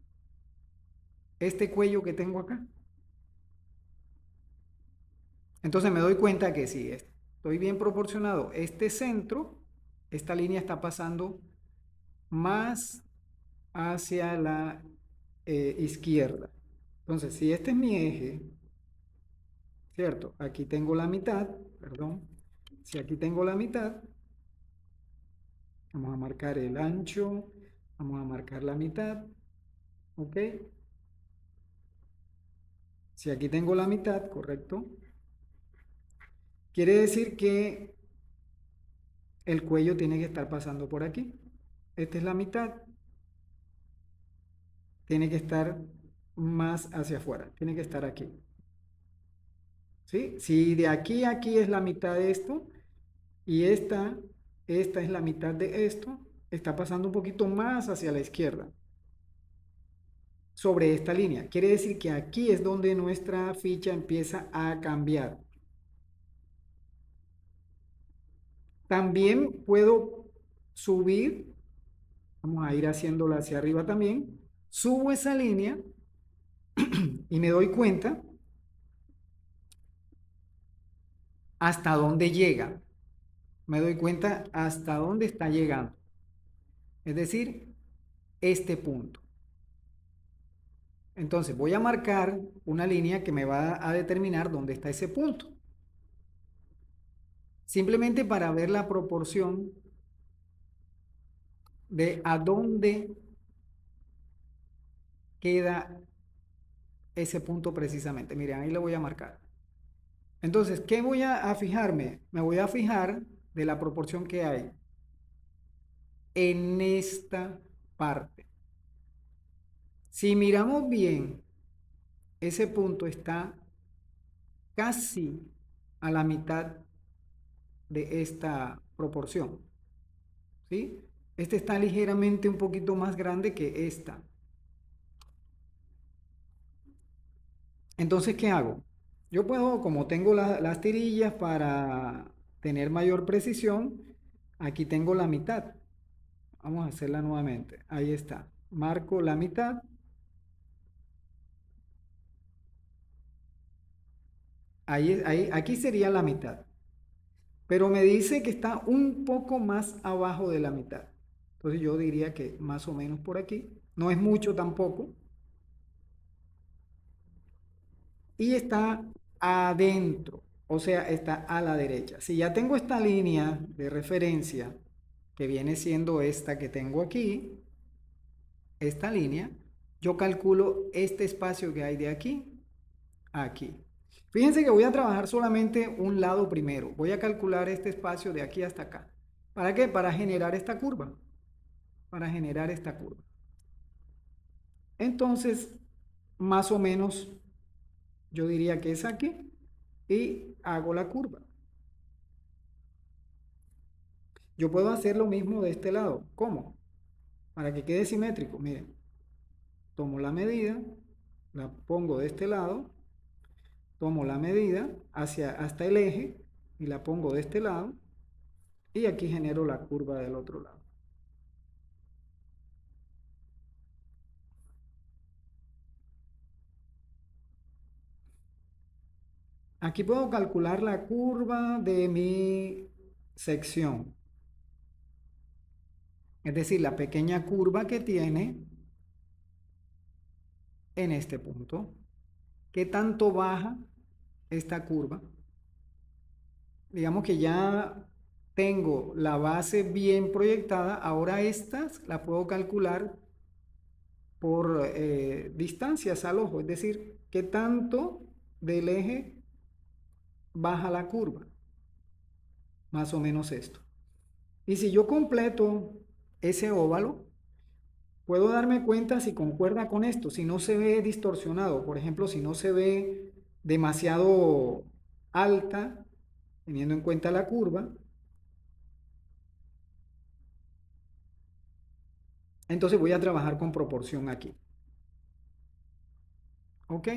este cuello que tengo acá. Entonces me doy cuenta que si estoy bien proporcionado este centro, esta línea está pasando más hacia la izquierda. Entonces, si este es mi eje, ¿cierto? Aquí tengo la mitad, perdón. Si aquí tengo la mitad, vamos a marcar el ancho, vamos a marcar la mitad, ¿ok? Si aquí tengo la mitad, correcto, quiere decir que el cuello tiene que estar pasando por aquí. Esta es la mitad, tiene que estar más hacia afuera, tiene que estar aquí. ¿Sí? Si de aquí a aquí es la mitad de esto y esta es la mitad de esto, está pasando un poquito más hacia la izquierda sobre esta línea. Quiere decir que aquí es donde nuestra ficha empieza a cambiar. También puedo subir, vamos a ir haciéndola hacia arriba también, subo esa línea y me doy cuenta hasta dónde llega. Me doy cuenta hasta dónde está llegando. Es decir, este punto. Entonces voy a marcar una línea que me va a determinar dónde está ese punto. Simplemente para ver la proporción de a dónde queda ese punto precisamente. Miren, ahí lo voy a marcar. Entonces, ¿qué voy a fijarme? Me voy a fijar de la proporción que hay en esta parte. Si miramos bien, ese punto está casi a la mitad de esta proporción. ¿Sí? Este está ligeramente un poquito más grande que esta. Entonces, ¿qué hago? Yo puedo, como tengo las tirillas para tener mayor precisión, aquí tengo la mitad. Vamos a hacerla nuevamente. Ahí está. Marco la mitad. Aquí sería la mitad. Pero me dice que está un poco más abajo de la mitad. Entonces yo diría que más o menos por aquí. No es mucho tampoco. Y está adentro, o sea, está a la derecha. Si ya tengo esta línea de referencia, que viene siendo esta que tengo aquí, esta línea, yo calculo este espacio que hay de aquí a aquí. Fíjense que voy a trabajar solamente un lado primero. Voy a calcular este espacio de aquí hasta acá. ¿Para qué? Para generar esta curva. Para generar esta curva. Entonces, más o menos, yo diría que es aquí y hago la curva. Yo puedo hacer lo mismo de este lado. ¿Cómo? Para que quede simétrico. Miren, tomo la medida, la pongo de este lado, tomo la medida hasta el eje y la pongo de este lado y aquí genero la curva del otro lado. Aquí puedo calcular la curva de mi sección. Es decir, la pequeña curva que tiene en este punto. ¿Qué tanto baja esta curva? Digamos que ya tengo la base bien proyectada. Ahora estas la puedo calcular por distancias al ojo. Es decir, ¿qué tanto del eje baja la curva? Más o menos esto. Y si yo completo ese óvalo, puedo darme cuenta si concuerda con esto, si no se ve distorsionado. Por ejemplo, si no se ve demasiado alta, teniendo en cuenta la curva, entonces voy a trabajar con proporción aquí. ¿Ok?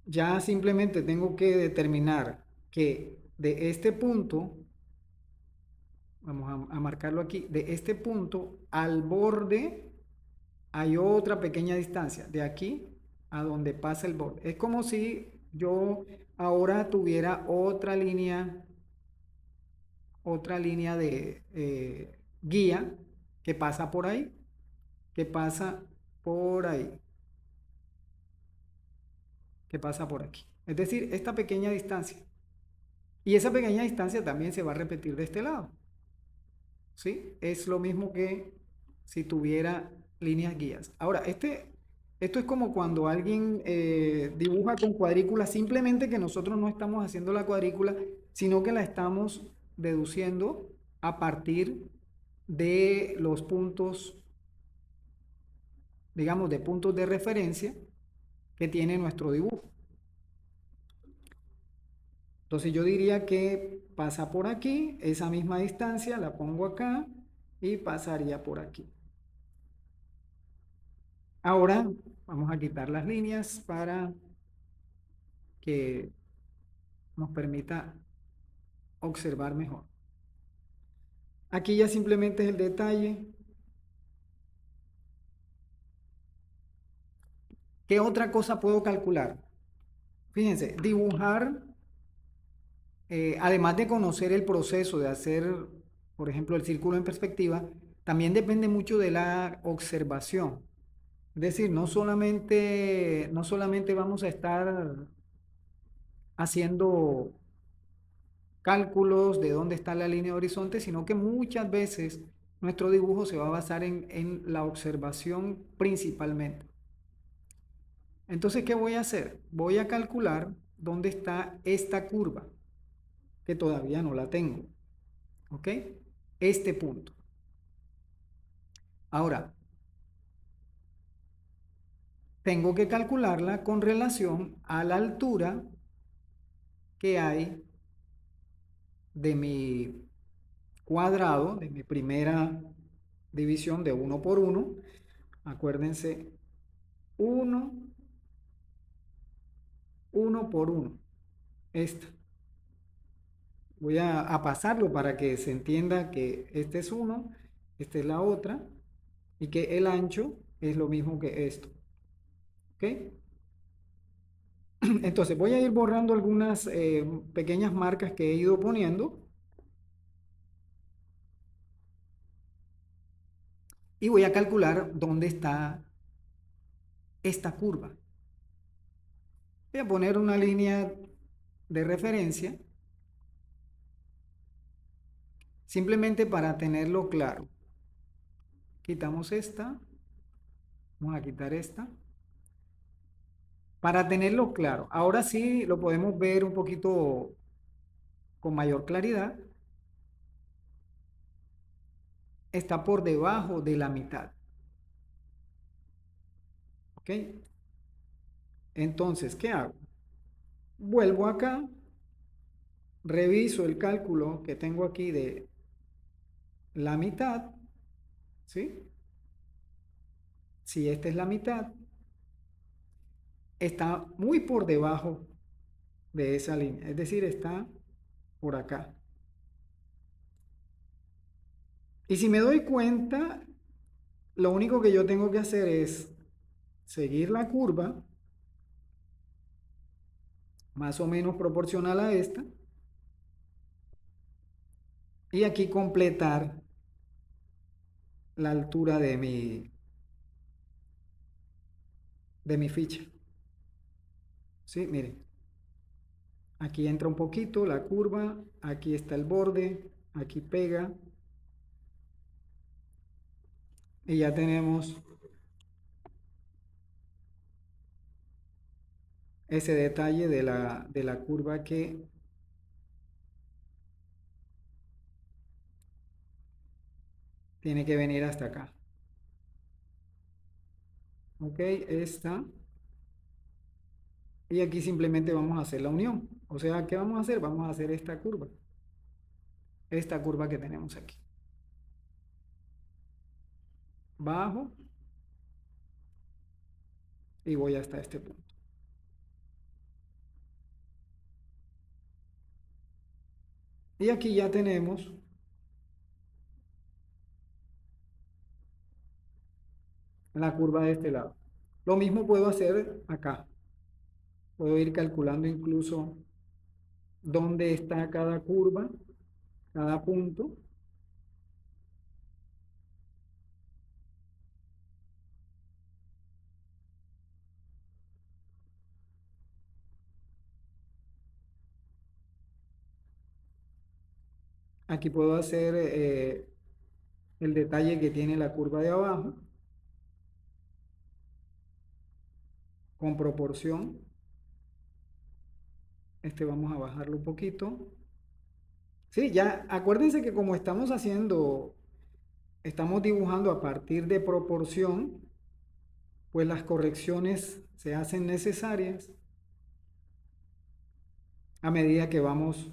Ya simplemente tengo que determinar que de este punto, vamos a marcarlo aquí, de este punto al borde hay otra pequeña distancia, de aquí a donde pasa el borde. Es como si yo ahora tuviera otra línea de guía que pasa por ahí, que pasa por ahí, que pasa por aquí. Es decir, esta pequeña distancia. Y esa pequeña distancia también se va a repetir de este lado. ¿Sí? Es lo mismo que si tuviera líneas guías. Ahora, esto es como cuando alguien dibuja con cuadrícula, simplemente que nosotros no estamos haciendo la cuadrícula, sino que la estamos deduciendo a partir de los puntos, digamos, de puntos de referencia que tiene nuestro dibujo. Entonces yo diría que pasa por aquí, esa misma distancia la pongo acá y pasaría por aquí. Ahora vamos a quitar las líneas para que nos permita observar mejor. Aquí ya simplemente es el detalle. ¿Qué otra cosa puedo calcular? Fíjense, dibujar, además de conocer el proceso de hacer, por ejemplo, el círculo en perspectiva, también depende mucho de la observación. Es decir, no solamente vamos a estar haciendo cálculos de dónde está la línea de horizonte, sino que muchas veces nuestro dibujo se va a basar en la observación principalmente. Entonces, ¿qué voy a hacer? Voy a calcular dónde está esta curva, que todavía no la tengo. ¿Ok? Este punto. Ahora, tengo que calcularla con relación a la altura que hay de mi cuadrado, de mi primera división de 1 por 1. Acuérdense, 1, 1 por 1. Esta. Voy a pasarlo para que se entienda que este es 1, esta es la otra, y que el ancho es lo mismo que esto. ¿Ok? Entonces voy a ir borrando algunas pequeñas marcas que he ido poniendo. Y voy a calcular dónde está esta curva. Voy a poner una línea de referencia, simplemente para tenerlo claro. Quitamos esta, vamos a quitar esta. Para tenerlo claro, ahora sí lo podemos ver un poquito con mayor claridad. Está por debajo de la mitad. ¿Ok? Entonces, ¿qué hago? Vuelvo acá, reviso el cálculo que tengo aquí de la mitad, ¿sí? Si esta es la mitad, está muy por debajo de esa línea, es decir, está por acá. Y si me doy cuenta, lo único que yo tengo que hacer es seguir la curva, más o menos proporcional a esta, y aquí completar la altura de mi ficha. ¿Sí? Miren, aquí entra un poquito la curva, aquí está el borde, aquí pega, y ya tenemos ese detalle de la curva que tiene que venir hasta acá. Ok, esta. Y aquí simplemente vamos a hacer la unión. O sea, ¿qué vamos a hacer? Vamos a hacer esta curva que tenemos aquí. Bajo y voy hasta este punto. Y aquí ya tenemos la curva de este lado. Lo mismo puedo hacer acá. Puedo ir calculando incluso dónde está cada curva, cada punto. Aquí puedo hacer el detalle que tiene la curva de abajo con proporción. Este vamos a bajarlo un poquito. Sí, ya acuérdense que como estamos dibujando a partir de proporción, pues las correcciones se hacen necesarias a medida que vamos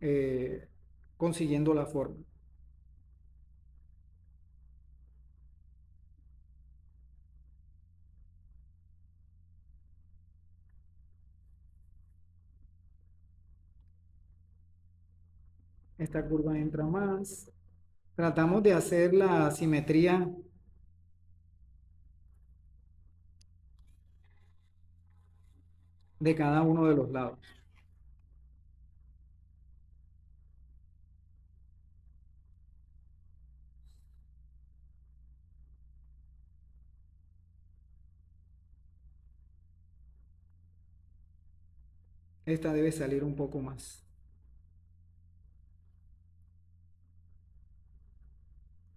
eh, consiguiendo la forma. Esta curva entra más. Tratamos de hacer la simetría de cada uno de los lados. Esta debe salir un poco más.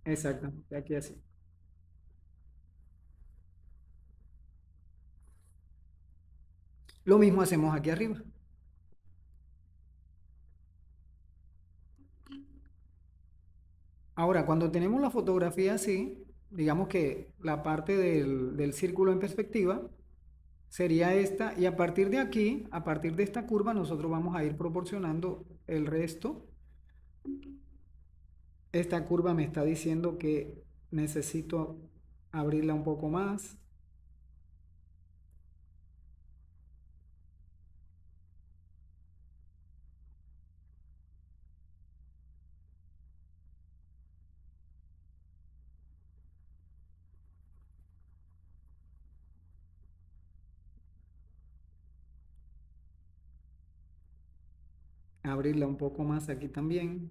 Exactamente, aquí así. Lo mismo hacemos aquí arriba. Ahora, cuando tenemos la fotografía así, digamos que la parte del círculo en perspectiva sería esta, y a partir de aquí, a partir de esta curva, nosotros vamos a ir proporcionando el resto. Esta curva me está diciendo que necesito abrirla un poco más. Abrirla un poco más aquí también.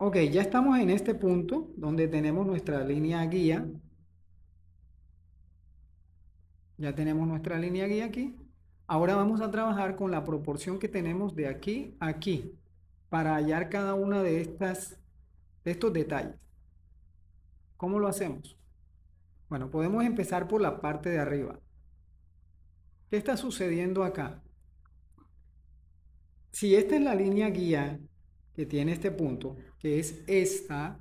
Ok, ya estamos en este punto donde tenemos nuestra línea guía. Ya tenemos nuestra línea guía aquí. Ahora vamos a trabajar con la proporción que tenemos de aquí a aquí para hallar cada una de estos detalles. ¿Cómo lo hacemos? Bueno, podemos empezar por la parte de arriba. ¿Qué está sucediendo acá? Si esta es la línea guía que tiene este punto, que es esta,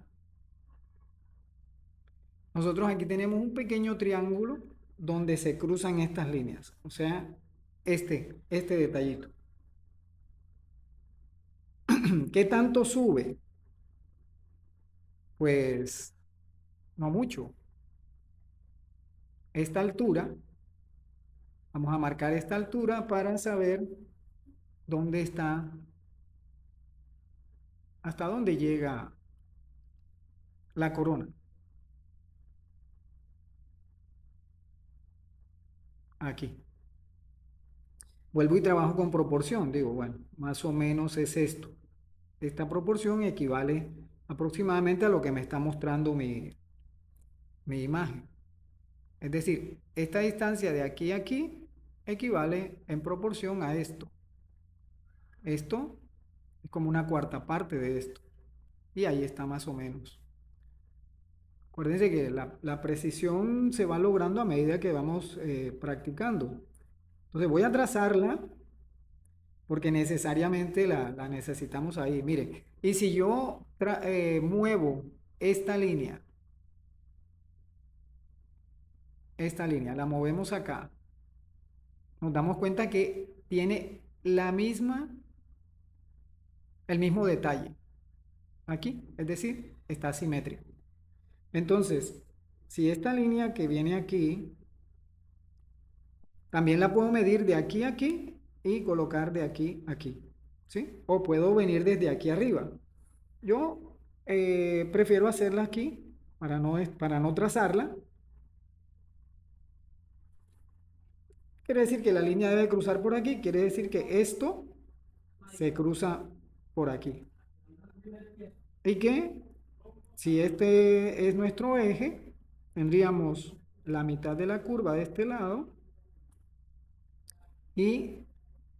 nosotros aquí tenemos un pequeño triángulo donde se cruzan estas líneas. O sea, este detallito. ¿Qué tanto sube? Pues no mucho. Esta altura, vamos a marcar esta altura para saber dónde está ¿Hasta dónde llega la corona? Aquí. Vuelvo y trabajo con proporción. Digo, bueno, más o menos es esto. Esta proporción equivale aproximadamente a lo que me está mostrando mi imagen. Es decir, esta distancia de aquí a aquí equivale en proporción a esto. Esto es como una cuarta parte de esto. Y ahí está más o menos. Acuérdense que la precisión se va logrando a medida que vamos practicando. Entonces voy a trazarla porque necesariamente la necesitamos ahí. Miren, y si yo muevo esta línea, la movemos acá, nos damos cuenta que tiene el mismo detalle aquí, es decir, está simétrico. Entonces, si esta línea que viene aquí, también la puedo medir de aquí a aquí y colocar de aquí a aquí, ¿sí? O puedo venir desde aquí arriba. Yo prefiero hacerla aquí para no trazarla. Quiere decir que la línea debe cruzar por aquí, quiere decir que esto se cruza por aquí. Y que si este es nuestro eje, tendríamos la mitad de la curva de este lado y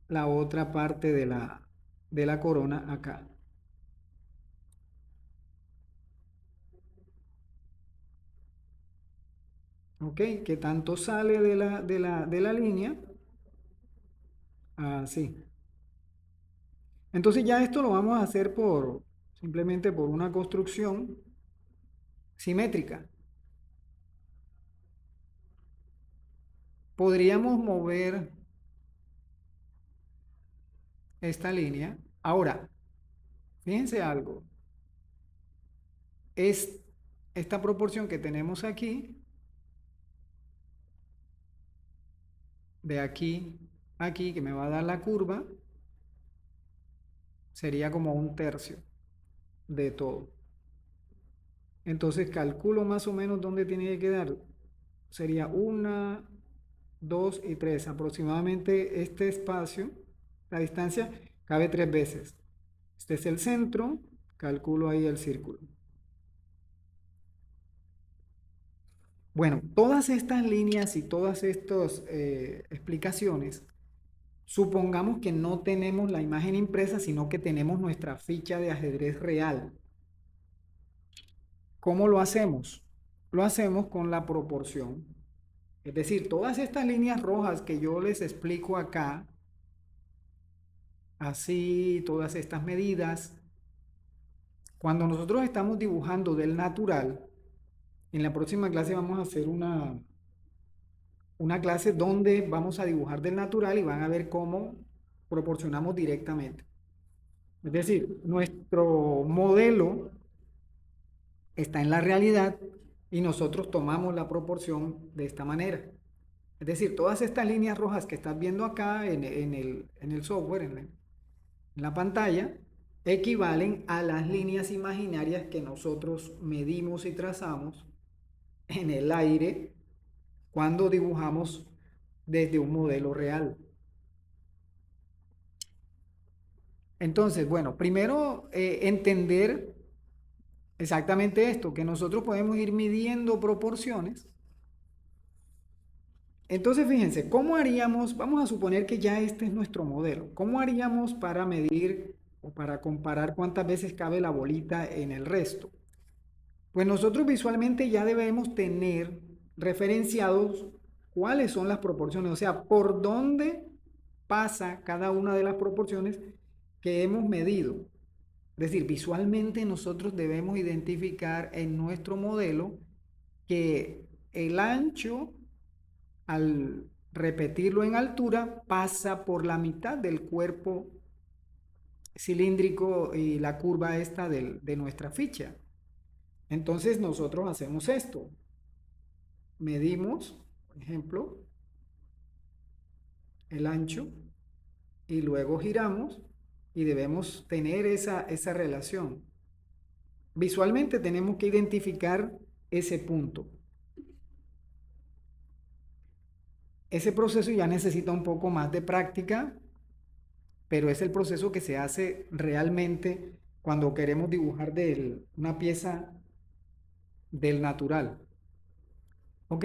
la otra parte de la corona acá. ¿Ok? Que tanto sale de la línea. Así. Entonces ya esto lo vamos a hacer simplemente por una construcción simétrica. Podríamos mover esta línea. Ahora, fíjense algo. Es esta proporción que tenemos aquí, de aquí a aquí, que me va a dar la curva, sería como un tercio de todo. Entonces calculo más o menos dónde tiene que quedar. Sería 1, 2 y 3. Aproximadamente este espacio, la distancia, cabe 3 veces. Este es el centro, calculo ahí el círculo. Bueno, todas estas líneas y todas estas explicaciones, supongamos que no tenemos la imagen impresa, sino que tenemos nuestra ficha de ajedrez real. ¿Cómo lo hacemos? Lo hacemos con la proporción. Es decir, todas estas líneas rojas que yo les explico acá, así, todas estas medidas, cuando nosotros estamos dibujando del natural, en la próxima clase vamos a hacer una clase donde vamos a dibujar del natural y van a ver cómo proporcionamos directamente. Es decir, nuestro modelo está en la realidad y nosotros tomamos la proporción de esta manera. Es decir, todas estas líneas rojas que estás viendo acá en el software, en la pantalla, equivalen a las líneas imaginarias que nosotros medimos y trazamos en el aire cuando dibujamos desde un modelo real. Entonces, bueno, primero entender exactamente esto, que nosotros podemos ir midiendo proporciones. Entonces, fíjense, ¿cómo haríamos? Vamos a suponer que ya este es nuestro modelo. ¿Cómo haríamos para medir o para comparar cuántas veces cabe la bolita en el resto? Pues nosotros visualmente ya debemos tener referenciados cuáles son las proporciones, o sea, por dónde pasa cada una de las proporciones que hemos medido. Es decir, visualmente nosotros debemos identificar en nuestro modelo que el ancho, al repetirlo en altura, pasa por la mitad del cuerpo cilíndrico y la curva esta de nuestra ficha. Entonces nosotros hacemos esto. Medimos, por ejemplo, el ancho y luego giramos y debemos tener esa relación. Visualmente tenemos que identificar ese punto. Ese proceso ya necesita un poco más de práctica, pero es el proceso que se hace realmente cuando queremos dibujar una pieza del natural. ¿Ok?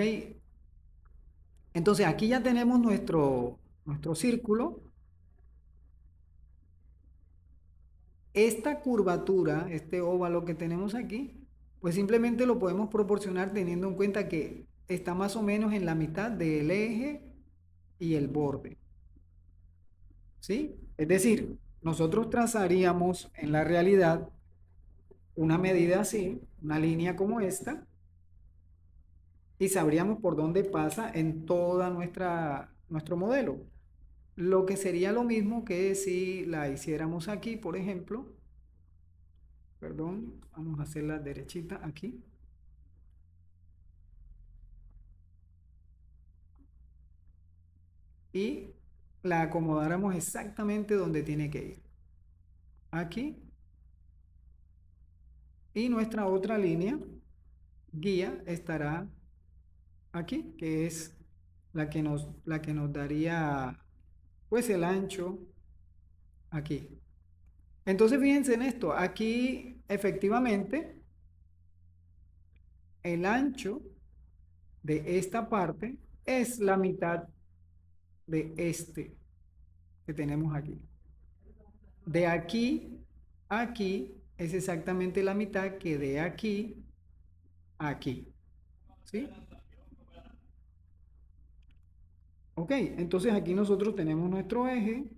Entonces aquí ya tenemos nuestro círculo. Esta curvatura, este óvalo que tenemos aquí, pues simplemente lo podemos proporcionar teniendo en cuenta que está más o menos en la mitad del eje y el borde. ¿Sí? Es decir, nosotros trazaríamos en la realidad una medida así, una línea como esta, y sabríamos por dónde pasa en toda nuestro modelo. Lo que sería lo mismo que si la hiciéramos aquí, por ejemplo, perdón, vamos a hacerla derechita aquí. Y la acomodáramos exactamente donde tiene que ir. Aquí. Y nuestra otra línea guía estará aquí, que es la que nos daría pues el ancho aquí. Entonces fíjense en esto, aquí efectivamente el ancho de esta parte es la mitad de este que tenemos aquí. De aquí a aquí es exactamente la mitad que de aquí a aquí. ¿Sí? Ok, entonces aquí nosotros tenemos nuestro eje,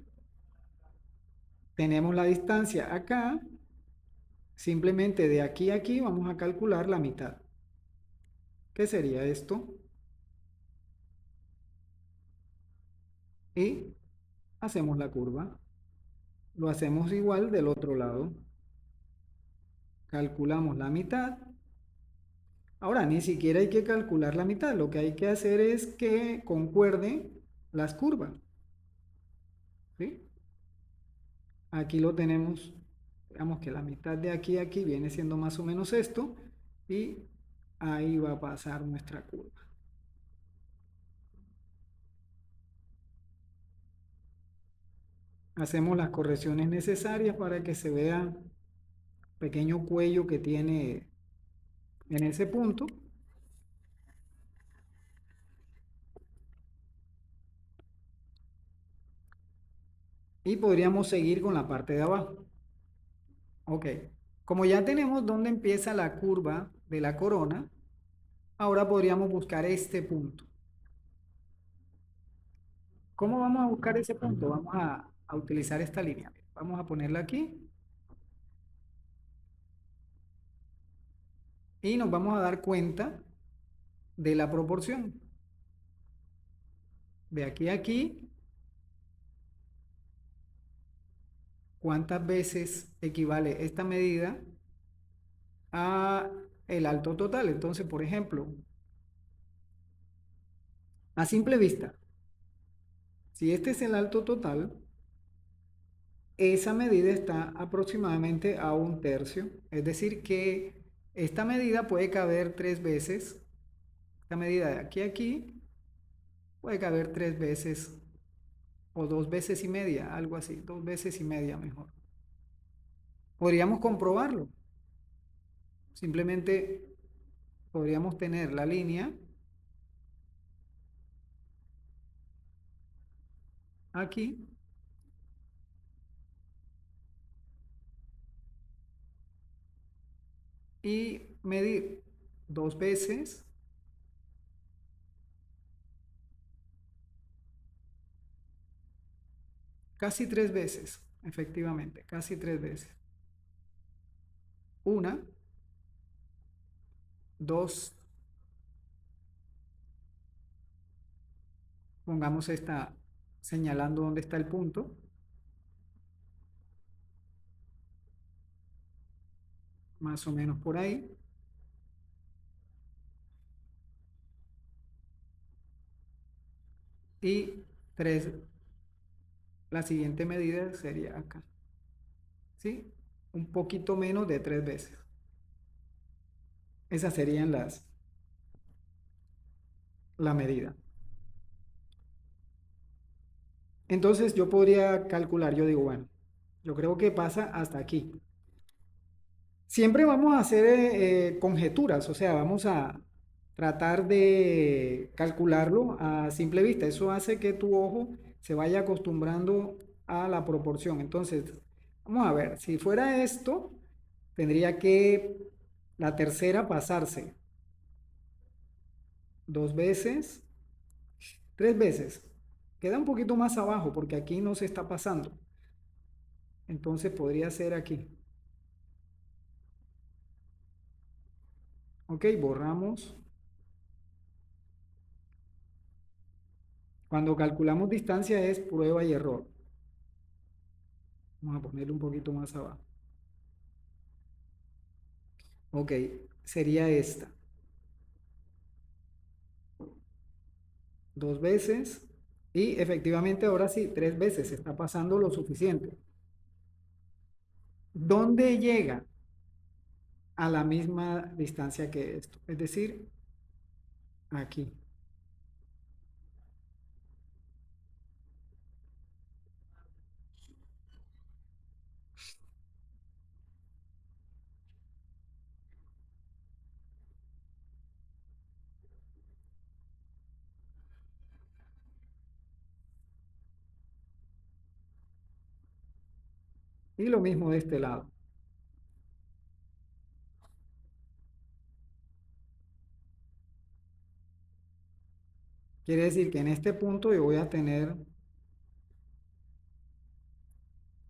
tenemos la distancia acá, simplemente de aquí a aquí vamos a calcular la mitad. ¿Qué sería esto? Y hacemos la curva. Lo hacemos igual del otro lado. Calculamos la mitad. Ahora, ni siquiera hay que calcular la mitad. Lo que hay que hacer es que concuerden las curvas. ¿Sí? Aquí lo tenemos, digamos que la mitad de aquí a aquí viene siendo más o menos esto. Y ahí va a pasar nuestra curva. Hacemos las correcciones necesarias para que se vea el pequeño cuello que tiene en ese punto. Y podríamos seguir con la parte de abajo. Ok. Como ya tenemos dónde empieza la curva de la corona, ahora podríamos buscar este punto. ¿Cómo vamos a buscar ese punto? Vamos a utilizar esta línea. Vamos a ponerla aquí. Y nos vamos a dar cuenta de la proporción. De aquí a aquí, ¿cuántas veces equivale esta medida a el alto total? Entonces, por ejemplo, a simple vista, si este es el alto total, esa medida está aproximadamente a 1/3. Es decir, que esta medida puede caber 3 veces. Esta medida de aquí a aquí puede caber 3 veces o 2 veces y media, algo así, 2 veces y media mejor. Podríamos comprobarlo. Simplemente podríamos tener la línea aquí y medir 2 veces, casi 3 veces, efectivamente, casi 3 veces. Una, dos, pongamos esta señalando dónde está el punto, más o menos por ahí. Y tres, la siguiente medida sería acá. ¿sí? Un poquito menos de 3 veces. Esas serían la medida. Entonces yo podría calcular, yo digo, bueno, yo creo que pasa hasta aquí. Siempre vamos a hacer conjeturas, o sea, vamos a tratar de calcularlo a simple vista. Eso hace que tu ojo se vaya acostumbrando a la proporción. Entonces, vamos a ver, si fuera esto, tendría que la tercera pasarse 2 veces, 3 veces. Queda un poquito más abajo porque aquí no se está pasando. Entonces podría ser aquí. Ok, borramos. Cuando calculamos distancia es prueba y error. Vamos a ponerle un poquito más abajo. Ok, sería esta. 2 veces. Y efectivamente ahora sí, 3 veces. Se está pasando lo suficiente. ¿Dónde llega? A la misma distancia que esto. Es decir, aquí. Y lo mismo de este lado. Quiere decir que en este punto yo voy a tener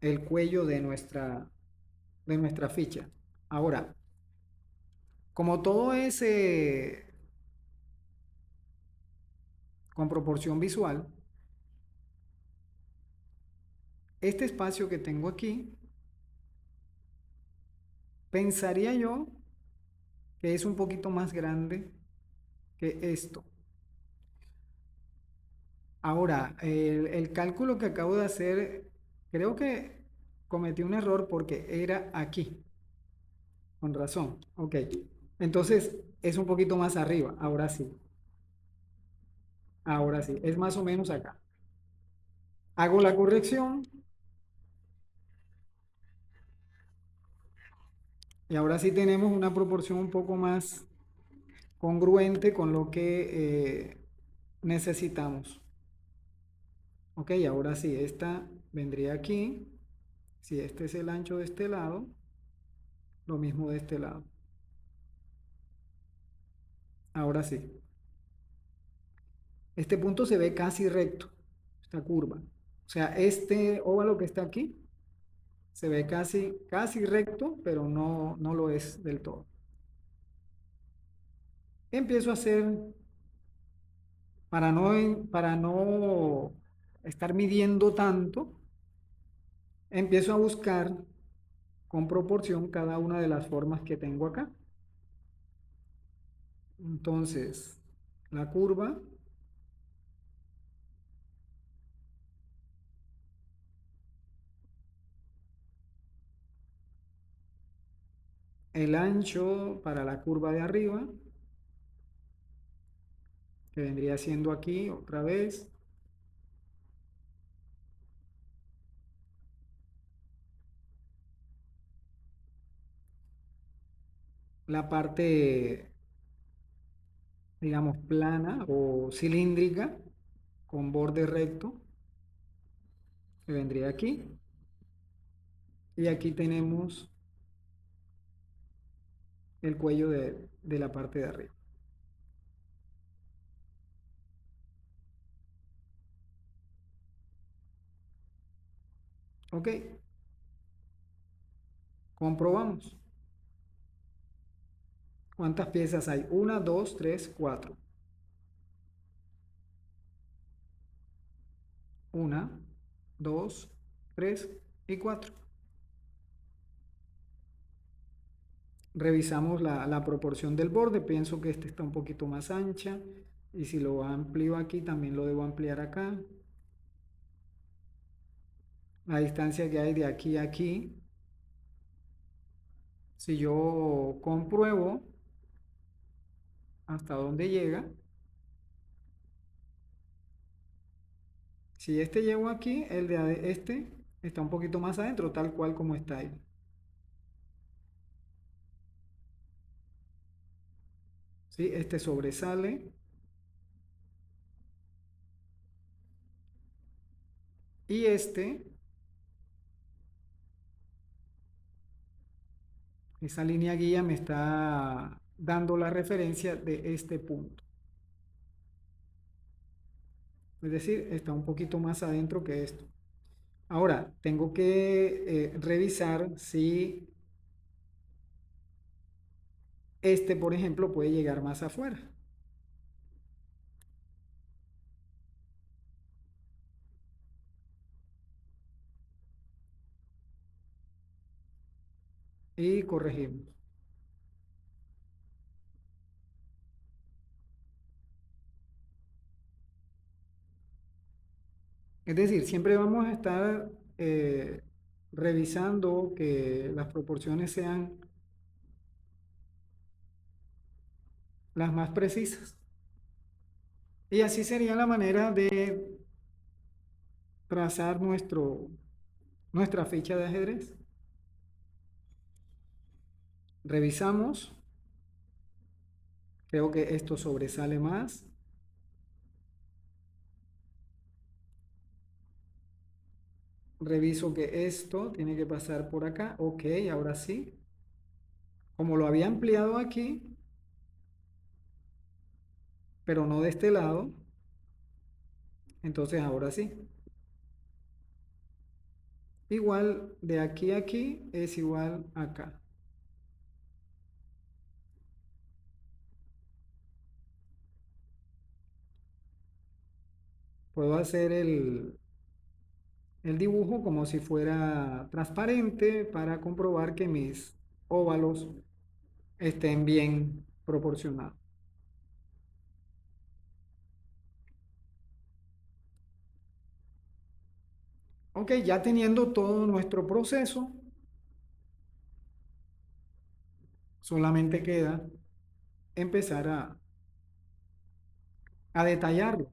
el cuello de nuestra ficha. Ahora, como todo es con proporción visual, este espacio que tengo aquí, pensaría yo que es un poquito más grande que esto. Ahora, el cálculo que acabo de hacer, creo que cometí un error porque era aquí, con razón. Ok, entonces es un poquito más arriba, ahora sí, es más o menos acá. Hago la corrección y ahora sí tenemos una proporción un poco más congruente con lo que necesitamos. Ok, ahora sí, esta vendría aquí. Si este es el ancho de este lado, lo mismo de este lado. Ahora sí. Este punto se ve casi recto, esta curva. O sea, este óvalo que está aquí se ve casi recto, pero no lo es del todo. Empiezo a hacer, para no estar midiendo tanto, empiezo a buscar con proporción cada una de las formas que tengo acá. Entonces, la curva, el ancho para la curva de arriba, que vendría siendo aquí otra vez, la parte, digamos, plana o cilíndrica con borde recto, que vendría aquí. Y aquí tenemos el cuello de la parte de arriba. Ok, comprobamos. ¿Cuántas piezas hay? Una, dos, tres, cuatro. Una, dos, tres y cuatro. Revisamos la proporción del borde. Pienso que este está un poquito más ancha. Y si lo amplío aquí, también lo debo ampliar acá. La distancia que hay de aquí a aquí Si yo compruebo hasta dónde llega, si este llegó aquí, el de este está un poquito más adentro, tal cual como está ahí. ¿Sí? Este sobresale y esa línea guía me está dando la referencia de este punto. Es decir, está un poquito más adentro que esto. Ahora, tengo que revisar si este, por ejemplo, puede llegar más afuera. Y corregimos. Es decir, siempre vamos a estar revisando que las proporciones sean las más precisas. Y así sería la manera de trazar nuestra ficha de ajedrez. Revisamos, creo que esto sobresale más. Reviso que esto tiene que pasar por acá. Ok, ahora sí. Como lo había ampliado aquí, pero no de este lado, entonces ahora sí. Igual de aquí a aquí es igual acá. Puedo hacer el dibujo como si fuera transparente para comprobar que mis óvalos estén bien proporcionados. Ok, ya teniendo todo nuestro proceso, solamente queda empezar a detallarlo.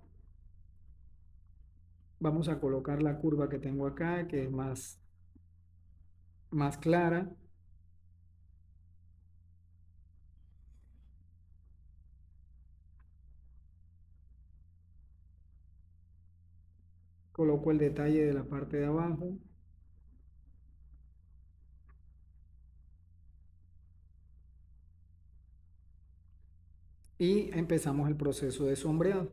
Vamos a colocar la curva que tengo acá, que es más clara. Coloco el detalle de la parte de abajo. Y empezamos el proceso de sombreado.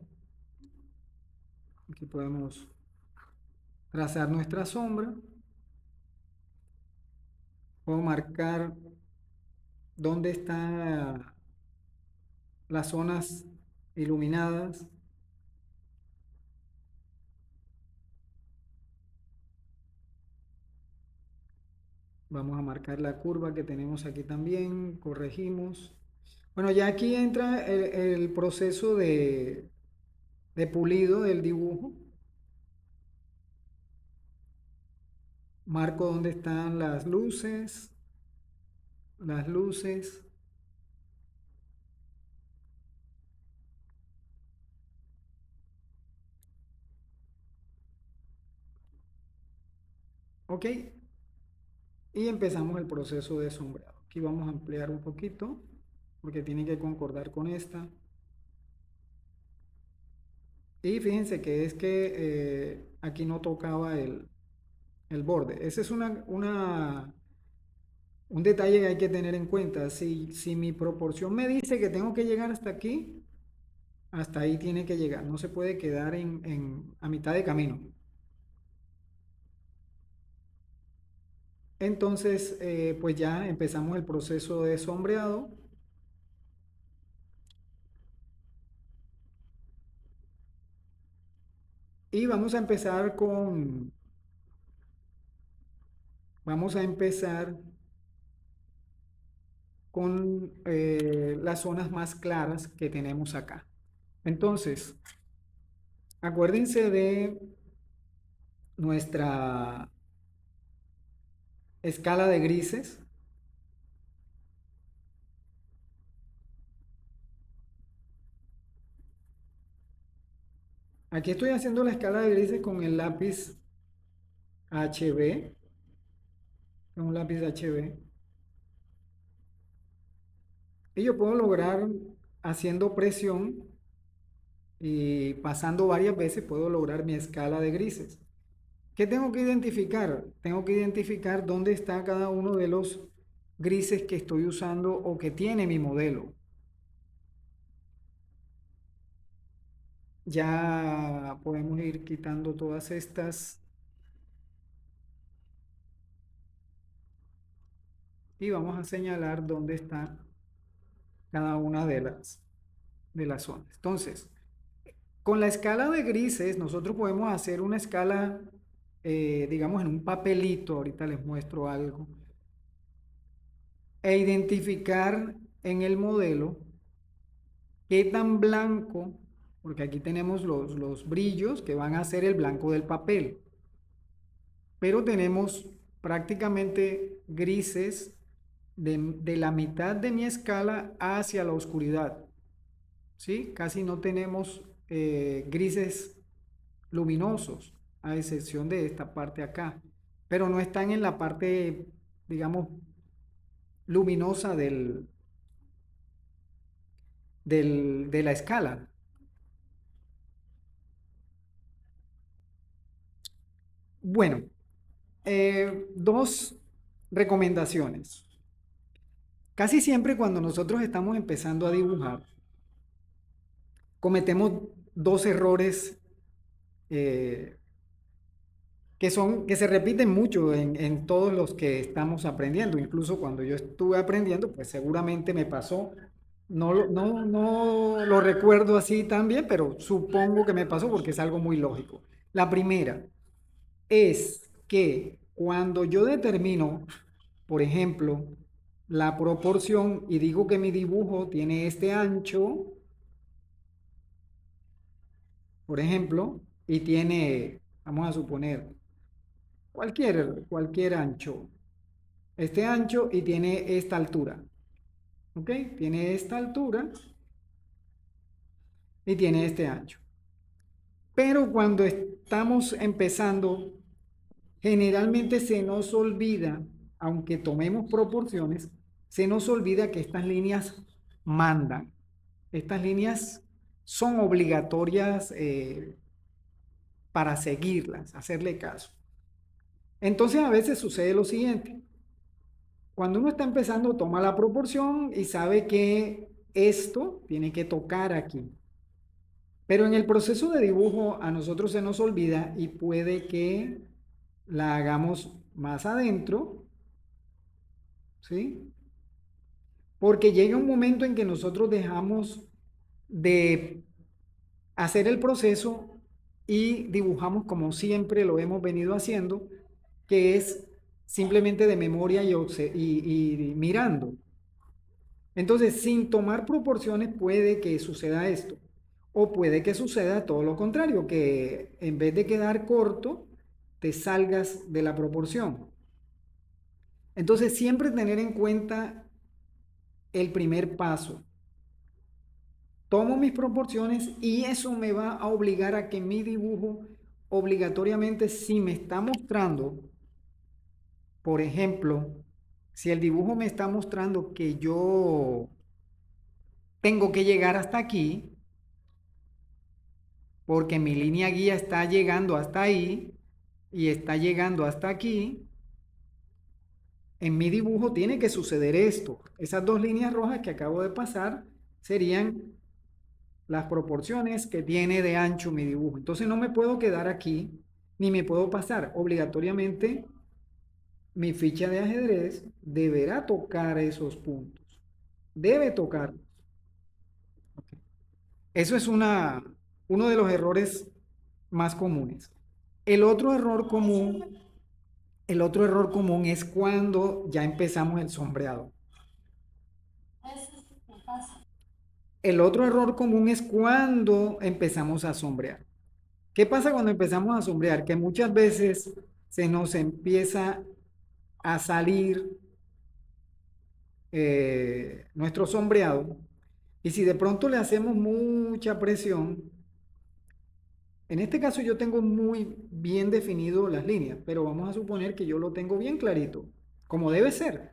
Aquí podemos trazar nuestra sombra. Puedo marcar dónde están las zonas iluminadas. Vamos a marcar la curva que tenemos aquí también. Corregimos. Bueno, ya aquí entra el proceso de pulido del dibujo. Marco dónde están las luces. Las luces. Ok. Y empezamos el proceso de sombreado. Aquí vamos a ampliar un poquito porque tiene que concordar con esta. Y fíjense que es que aquí no tocaba el borde. Ese es un detalle que hay que tener en cuenta. Si mi proporción me dice que tengo que llegar hasta aquí, hasta ahí tiene que llegar. No se puede quedar a mitad de camino. Entonces, pues ya empezamos el proceso de sombreado. Y vamos a empezar con las zonas más claras que tenemos acá. Entonces, acuérdense de nuestra escala de grises. Aquí estoy haciendo la escala de grises con el lápiz HB, con un lápiz HB. Y yo puedo lograr, haciendo presión y pasando varias veces, puedo lograr mi escala de grises. ¿Qué tengo que identificar? Tengo que identificar dónde está cada uno de los grises que estoy usando o que tiene mi modelo. Ya podemos ir quitando todas estas y vamos a señalar dónde está cada una de las zonas. Entonces, con la escala de grises, nosotros podemos hacer una escala, digamos, en un papelito. Ahorita les muestro algo. E identificar en el modelo qué tan blanco, porque aquí tenemos los brillos que van a ser el blanco del papel, pero tenemos prácticamente grises de la mitad de mi escala hacia la oscuridad. ¿Sí? Casi no tenemos grises luminosos, a excepción de esta parte acá, pero no están en la parte, digamos, luminosa de la escala. Bueno, dos recomendaciones. Casi siempre cuando nosotros estamos empezando a dibujar, cometemos dos errores eh, que se repiten mucho en todos los que estamos aprendiendo. Incluso cuando yo estuve aprendiendo, pues seguramente me pasó. No lo recuerdo así tan bien, pero supongo que me pasó porque es algo muy lógico. La primera es que cuando yo determino, por ejemplo, la proporción y digo que mi dibujo tiene este ancho, por ejemplo, y tiene, vamos a suponer, cualquier ancho, este ancho y tiene esta altura, ¿ok? Tiene esta altura y tiene este ancho. Pero cuando estamos empezando, generalmente se nos olvida, aunque tomemos proporciones, se nos olvida que estas líneas mandan. Estas líneas son obligatorias para seguirlas, hacerle caso. Entonces a veces sucede lo siguiente. Cuando uno está empezando, toma la proporción y sabe que esto tiene que tocar aquí. Pero en el proceso de dibujo a nosotros se nos olvida y puede que la hagamos más adentro, ¿sí? Porque llega un momento en que nosotros dejamos de hacer el proceso y dibujamos como siempre lo hemos venido haciendo, que es simplemente de memoria y mirando. Entonces, sin tomar proporciones puede que suceda esto. O puede que suceda todo lo contrario, que en vez de quedar corto, te salgas de la proporción. Entonces, siempre tener en cuenta el primer paso. Tomo mis proporciones y eso me va a obligar a que mi dibujo obligatoriamente, si me está mostrando, por ejemplo, si el dibujo me está mostrando que yo tengo que llegar hasta aquí, porque mi línea guía está llegando hasta ahí y está llegando hasta aquí, en mi dibujo tiene que suceder esto. Esas dos líneas rojas que acabo de pasar serían las proporciones que tiene de ancho mi dibujo. Entonces no me puedo quedar aquí, ni me puedo pasar. Obligatoriamente mi ficha de ajedrez deberá tocar esos puntos. Debe tocarlos. Okay. Eso es uno de los errores más comunes. El otro error común, el otro error común es cuando ya empezamos el sombreado. El otro error común es cuando empezamos a sombrear. ¿Qué pasa cuando empezamos a sombrear? Que muchas veces se nos empieza a salir nuestro sombreado y si de pronto le hacemos mucha presión, En este caso yo tengo muy bien definido las líneas, pero vamos a suponer que yo lo tengo bien clarito, como debe ser,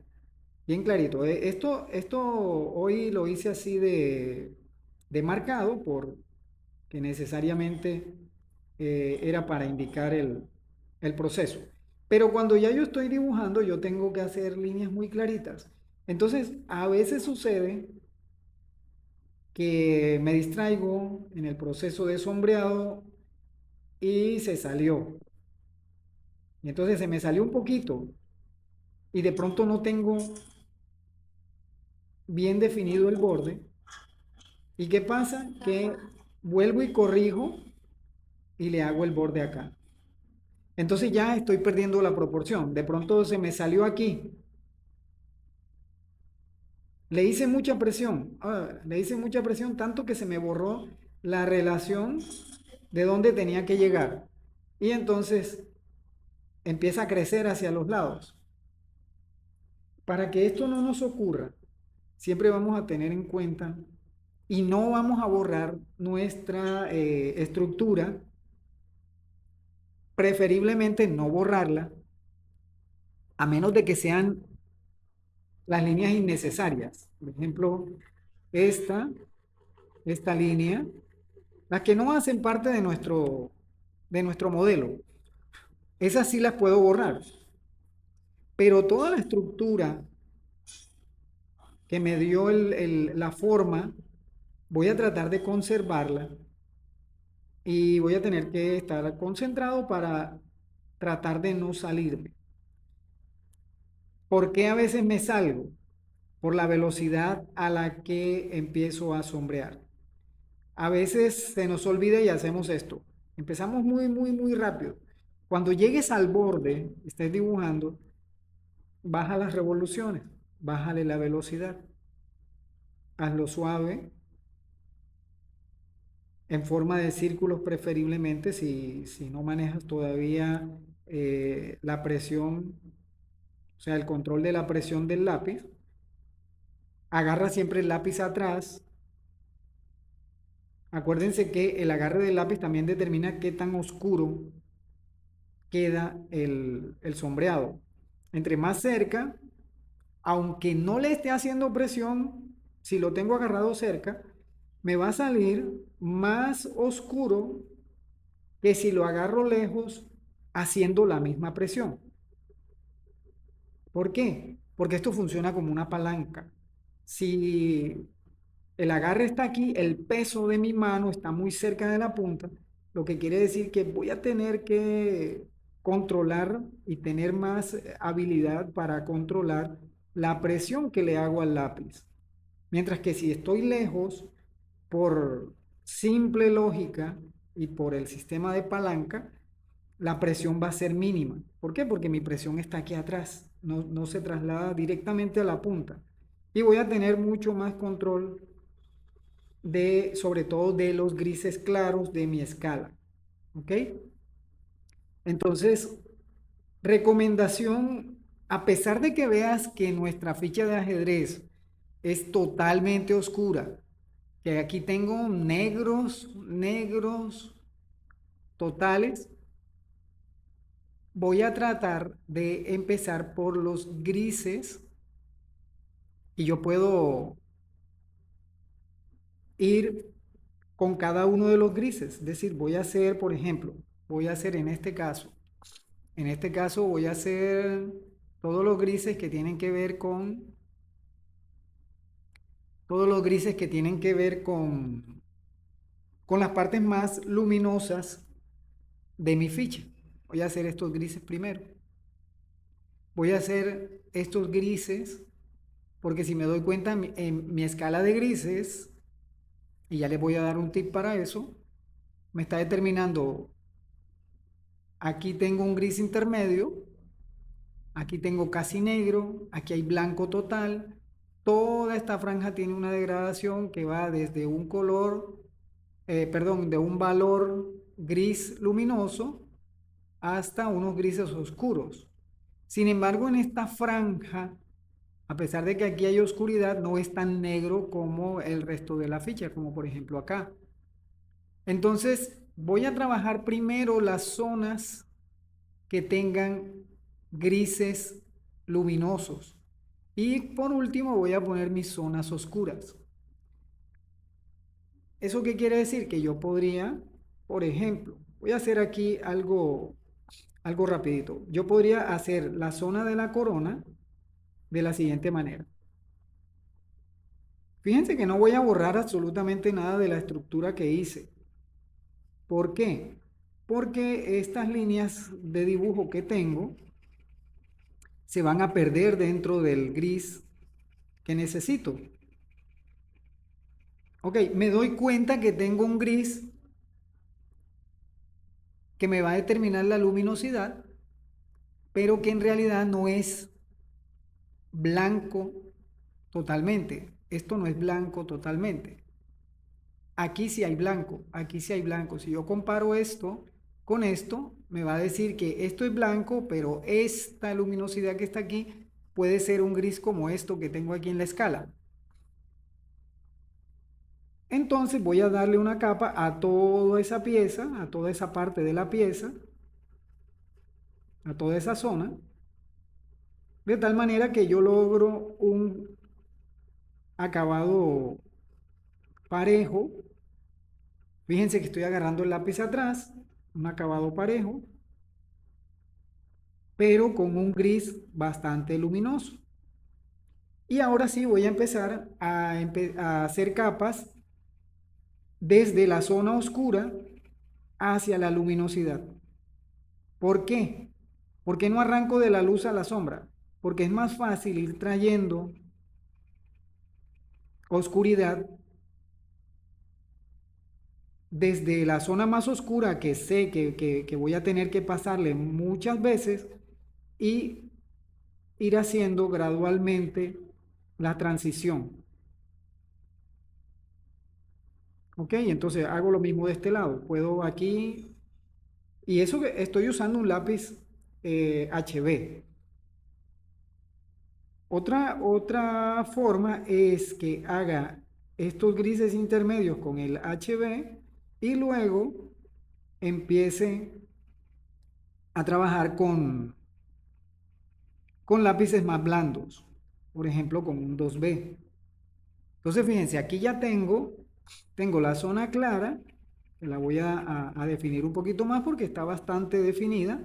bien clarito. Esto hoy lo hice así de marcado porque necesariamente era para indicar el proceso. Pero cuando ya yo estoy dibujando, yo tengo que hacer líneas muy claritas. Entonces, a veces sucede que me distraigo en el proceso de sombreado y se salió. Y entonces se me salió un poquito y de pronto no tengo bien definido el borde. ¿Y qué pasa? Que vuelvo y corrijo y le hago el borde acá. Entonces ya estoy perdiendo la proporción. De pronto se me salió aquí. Le hice mucha presión. Le hice mucha presión tanto que se me borró la relación de dónde tenía que llegar. Y entonces empieza a crecer hacia los lados. Para que esto no nos ocurra, siempre vamos a tener en cuenta y no vamos a borrar nuestra estructura, preferiblemente no borrarla, a menos de que sean las líneas innecesarias. Por ejemplo, esta, esta línea, las que no hacen parte de nuestro modelo. Esas sí las puedo borrar. Pero toda la estructura que me dio la forma, voy a tratar de conservarla y voy a tener que estar concentrado para tratar de no salirme. ¿Por qué a veces me salgo? Por la velocidad a la que empiezo a sombrear. A veces se nos olvida y hacemos esto. Empezamos muy rápido. Cuando llegues al borde, estés dibujando, baja las revoluciones, bájale la velocidad, hazlo suave, en forma de círculos preferiblemente, si no manejas todavía la presión, o sea, el control de la presión del lápiz. Agarra siempre el lápiz atrás. Acuérdense que el agarre del lápiz también determina qué tan oscuro queda el sombreado. Entre más cerca, aunque no le esté haciendo presión, si lo tengo agarrado cerca, me va a salir más oscuro que si lo agarro lejos haciendo la misma presión. ¿Por qué? Porque esto funciona como una palanca. Si el agarre está aquí, el peso de mi mano está muy cerca de la punta, lo que quiere decir que voy a tener que controlar y tener más habilidad para controlar la presión que le hago al lápiz. Mientras que si estoy lejos, por simple lógica y por el sistema de palanca, la presión va a ser mínima. ¿Por qué? Porque mi presión está aquí atrás, no se traslada directamente a la punta. Y voy a tener mucho más control sobre todo de los grises claros de mi escala. ¿Ok? Entonces, recomendación, a pesar de que veas que nuestra ficha de ajedrez es totalmente oscura, que aquí tengo negros totales, voy a tratar de empezar por los grises y yo puedo ir con cada uno de los grises. Es decir, voy a hacer, por ejemplo, voy a hacer en este caso voy a hacer todos los grises que tienen que ver todos los grises que tienen que ver con las partes más luminosas de mi ficha. Voy a hacer estos grises primero. Voy a hacer estos grises porque si me doy cuenta en mi escala de grises, y ya les voy a dar un tip para eso, me está determinando, aquí tengo un gris intermedio, aquí tengo casi negro, aquí hay blanco total. Toda esta franja tiene una degradación que va desde un color, perdón, de un valor gris luminoso hasta unos grises oscuros. Sin embargo, en esta franja, a pesar de que aquí hay oscuridad, no es tan negro como el resto de la ficha, como por ejemplo acá. Entonces, Voy a trabajar primero las zonas que tengan grises luminosos. Y por último voy a poner mis zonas oscuras. ¿Eso qué quiere decir? Que yo podría, por ejemplo, voy a hacer aquí algo rapidito. Yo podría hacer la zona de la corona de la siguiente manera. Fíjense que no voy a borrar absolutamente nada de la estructura que hice. ¿Por qué? Porque estas líneas de dibujo que tengo se van a perder dentro del gris que necesito. Ok, me doy cuenta que tengo un gris que me va a determinar la luminosidad, pero que en realidad no es blanco totalmente. Esto no es blanco totalmente. Aquí sí hay blanco, aquí sí hay blanco. Si yo comparo esto con esto, me va a decir que esto es blanco, pero esta luminosidad que está aquí puede ser un gris como esto que tengo aquí en la escala. Entonces voy a darle una capa a toda esa pieza, a toda esa parte de la pieza, a toda esa zona, de tal manera que yo logro un acabado parejo. Fíjense que estoy agarrando el lápiz atrás, un acabado parejo, pero con un gris bastante luminoso. Y ahora sí voy a empezar a hacer capas desde la zona oscura hacia la luminosidad. ¿Por qué? ¿Por qué no arranco de la luz a la sombra? Porque es más fácil ir trayendo oscuridad desde la zona más oscura que sé que voy a tener que pasarle muchas veces y ir haciendo gradualmente la transición. Ok, entonces hago lo mismo de este lado. Puedo aquí, y eso que estoy usando un lápiz HB. Otra forma es que haga estos grises intermedios con el HB y luego empiece a trabajar con lápices más blandos, por ejemplo con un 2B. Entonces fíjense, aquí ya tengo la zona clara, que la voy a definir un poquito más porque está bastante definida.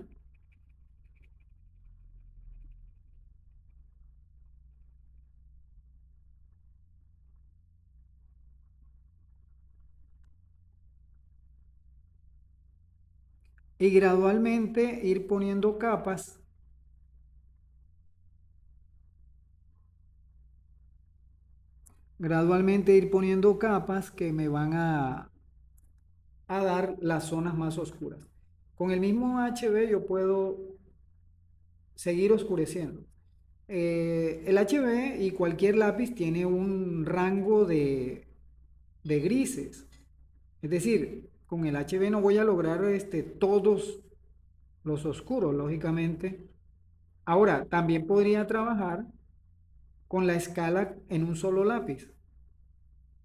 Y gradualmente ir poniendo capas. Gradualmente ir poniendo capas que me van a dar las zonas más oscuras. Con el mismo HB yo puedo seguir oscureciendo. El HB y cualquier lápiz tiene un rango de grises. Es decir, con el HB no voy a lograr todos los oscuros, lógicamente. Ahora, también podría trabajar con la escala en un solo lápiz.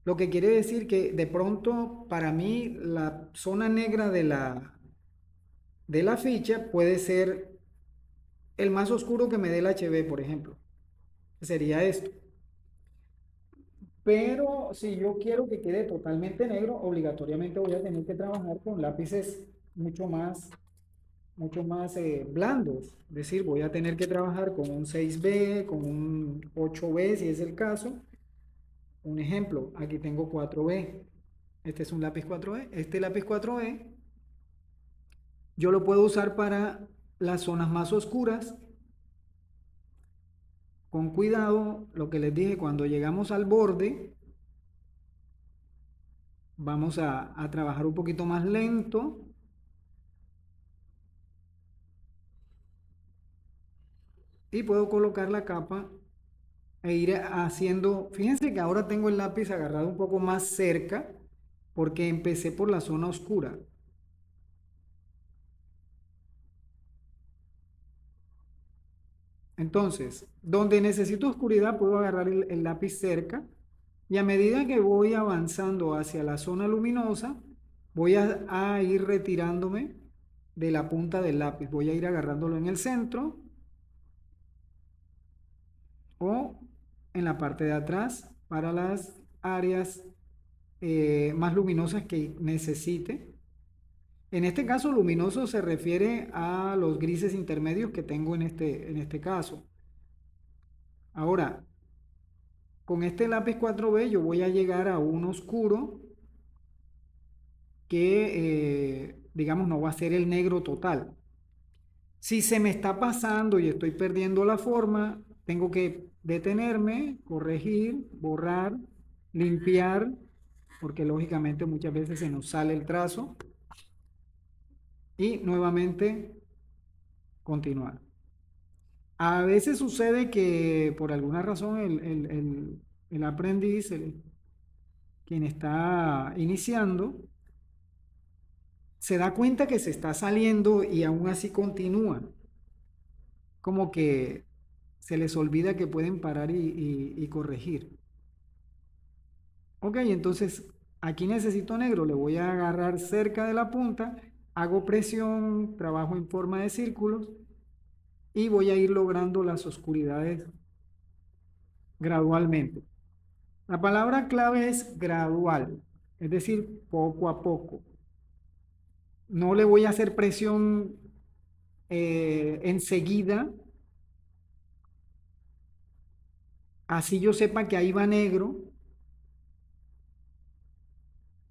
Lo que quiere decir que de pronto para mí la zona negra de la ficha puede ser el más oscuro que me dé el HB, por ejemplo. Sería esto. Pero si yo quiero que quede totalmente negro, obligatoriamente voy a tener que trabajar con lápices mucho más blandos. Es decir, voy a tener que trabajar con un 6B, con un 8B si es el caso. Un ejemplo, aquí tengo 4B. Este es un lápiz 4B. Este lápiz 4B yo lo puedo usar para las zonas más oscuras. Con cuidado, lo que les dije, cuando llegamos al borde, vamos a trabajar un poquito más lento. Y puedo colocar la capa e ir haciendo, fíjense que ahora tengo el lápiz agarrado un poco más cerca porque empecé por la zona oscura. Entonces, donde necesito oscuridad puedo agarrar el lápiz cerca y a medida que voy avanzando hacia la zona luminosa, voy a ir retirándome de la punta del lápiz. Voy a ir agarrándolo en el centro o en la parte de atrás para las áreas más luminosas que necesite. En este caso, luminoso se refiere a los grises intermedios que tengo en este caso. Ahora, con este lápiz 4B yo voy a llegar a un oscuro que, digamos, no va a ser el negro total. Si se me está pasando y estoy perdiendo la forma, tengo que detenerme, corregir, borrar, limpiar, porque lógicamente muchas veces se nos sale el trazo y nuevamente continuar. A veces sucede que por alguna razón el aprendiz, quien está iniciando, se da cuenta que se está saliendo y aún así continúa. Como que se les olvida que pueden parar y corregir. Ok, entonces aquí necesito negro, le voy a agarrar cerca de la punta, hago presión, trabajo en forma de círculos y voy a ir logrando las oscuridades gradualmente. La palabra clave es gradual, es decir, poco a poco. No le voy a hacer presión enseguida, así yo sepa que ahí va negro,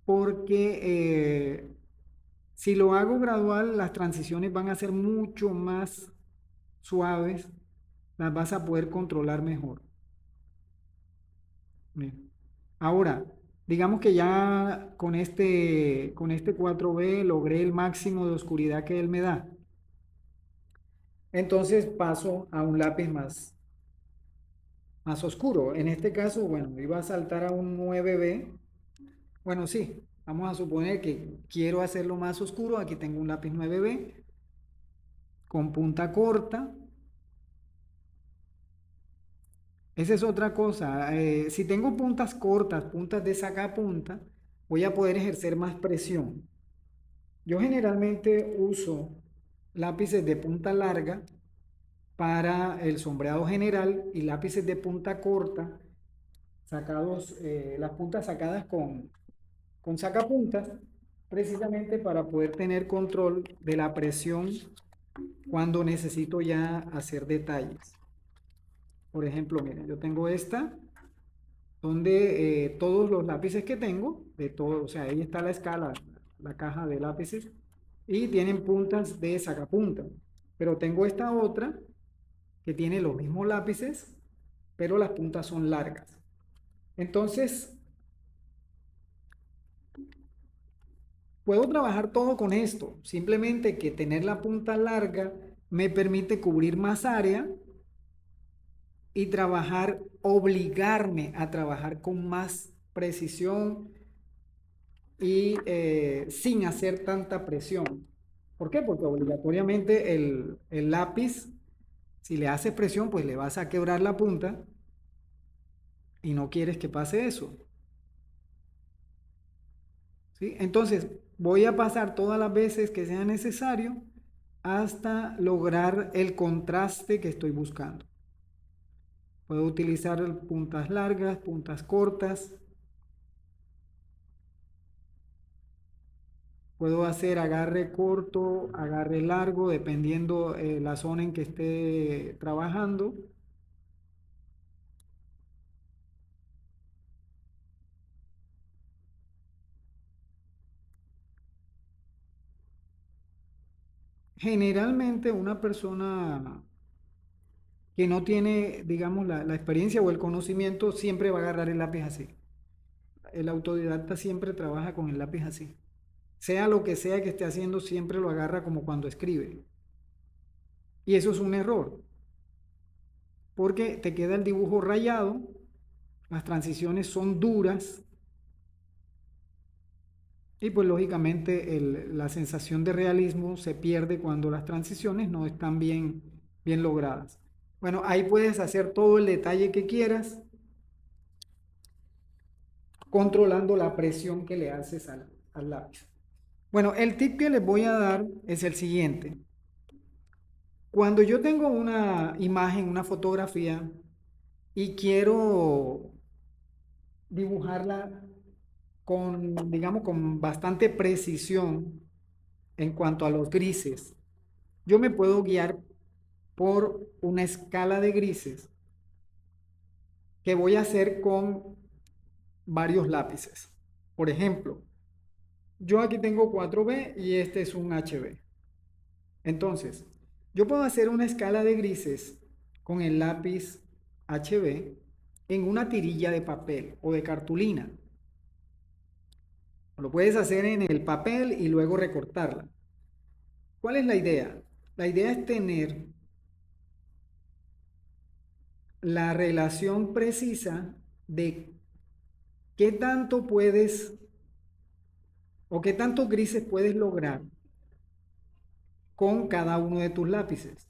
porque si lo hago gradual, las transiciones van a ser mucho más suaves, las vas a poder controlar mejor. Bien. Ahora, digamos que ya con este 4B logré el máximo de oscuridad que él me da. Entonces paso a un lápiz más oscuro. En este caso, bueno, iba a saltar a un 9B. Bueno, sí, vamos a suponer que quiero hacerlo más oscuro. Aquí tengo un lápiz 9B con punta corta. Esa es otra cosa. Si tengo puntas cortas, puntas de sacapunta, voy a poder ejercer más presión. Yo generalmente uso lápices de punta larga para el sombreado general y lápices de punta corta, las puntas sacadas con sacapuntas, precisamente para poder tener control de la presión cuando necesito ya hacer detalles. Por ejemplo, miren, yo tengo esta, donde todos los lápices que tengo, de todo, o sea, ahí está la escala, la caja de lápices, y tienen puntas de sacapunta. Pero tengo esta otra que tiene los mismos lápices, pero las puntas son largas. Entonces, puedo trabajar todo con esto, simplemente que tener la punta larga me permite cubrir más área y trabajar, obligarme a trabajar con más precisión y sin hacer tanta presión. ¿Por qué? Porque obligatoriamente el lápiz, si le haces presión, pues le vas a quebrar la punta y no quieres que pase eso. ¿Sí? Entonces, voy a pasar todas las veces que sea necesario hasta lograr el contraste que estoy buscando. Puedo utilizar puntas largas, puntas cortas. Puedo hacer agarre corto, agarre largo, dependiendo la zona en que esté trabajando. Generalmente una persona que no tiene, digamos, la experiencia o el conocimiento siempre va a agarrar el lápiz así. El autodidacta siempre trabaja con el lápiz así. Sea lo que sea que esté haciendo, siempre lo agarra como cuando escribe. Y eso es un error, porque te queda el dibujo rayado, las transiciones son duras y pues lógicamente la sensación de realismo se pierde cuando las transiciones no están bien logradas. Bueno, ahí puedes hacer todo el detalle que quieras, controlando la presión que le haces al lápiz. Bueno, el tip que les voy a dar es el siguiente. Cuando yo tengo una imagen, una fotografía y quiero dibujarla con, digamos, con bastante precisión en cuanto a los grises, yo me puedo guiar por una escala de grises que voy a hacer con varios lápices. Por ejemplo, yo aquí tengo 4B y este es un HB. Entonces, yo puedo hacer una escala de grises con el lápiz HB en una tirilla de papel o de cartulina. Lo puedes hacer en el papel y luego recortarla. ¿Cuál es la idea? La idea es tener la relación precisa de qué tanto puedes o qué tantos grises puedes lograr con cada uno de tus lápices.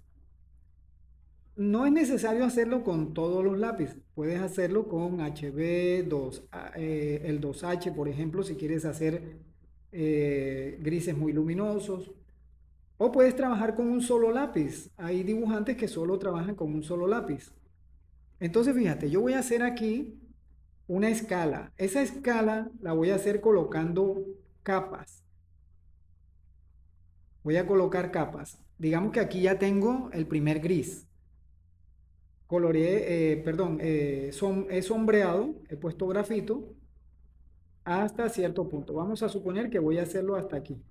No es necesario hacerlo con todos los lápices. Puedes hacerlo con HB, el 2H, por ejemplo, si quieres hacer grises muy luminosos. O puedes trabajar con un solo lápiz. Hay dibujantes que solo trabajan con un solo lápiz. Entonces, fíjate, yo voy a hacer aquí una escala. Esa escala la voy a hacer colocando capas. Voy a colocar capas. Digamos que aquí ya tengo el primer gris. Coloreé, perdón, he sombreado, he puesto grafito hasta cierto punto. Vamos a suponer que voy a hacerlo hasta aquí.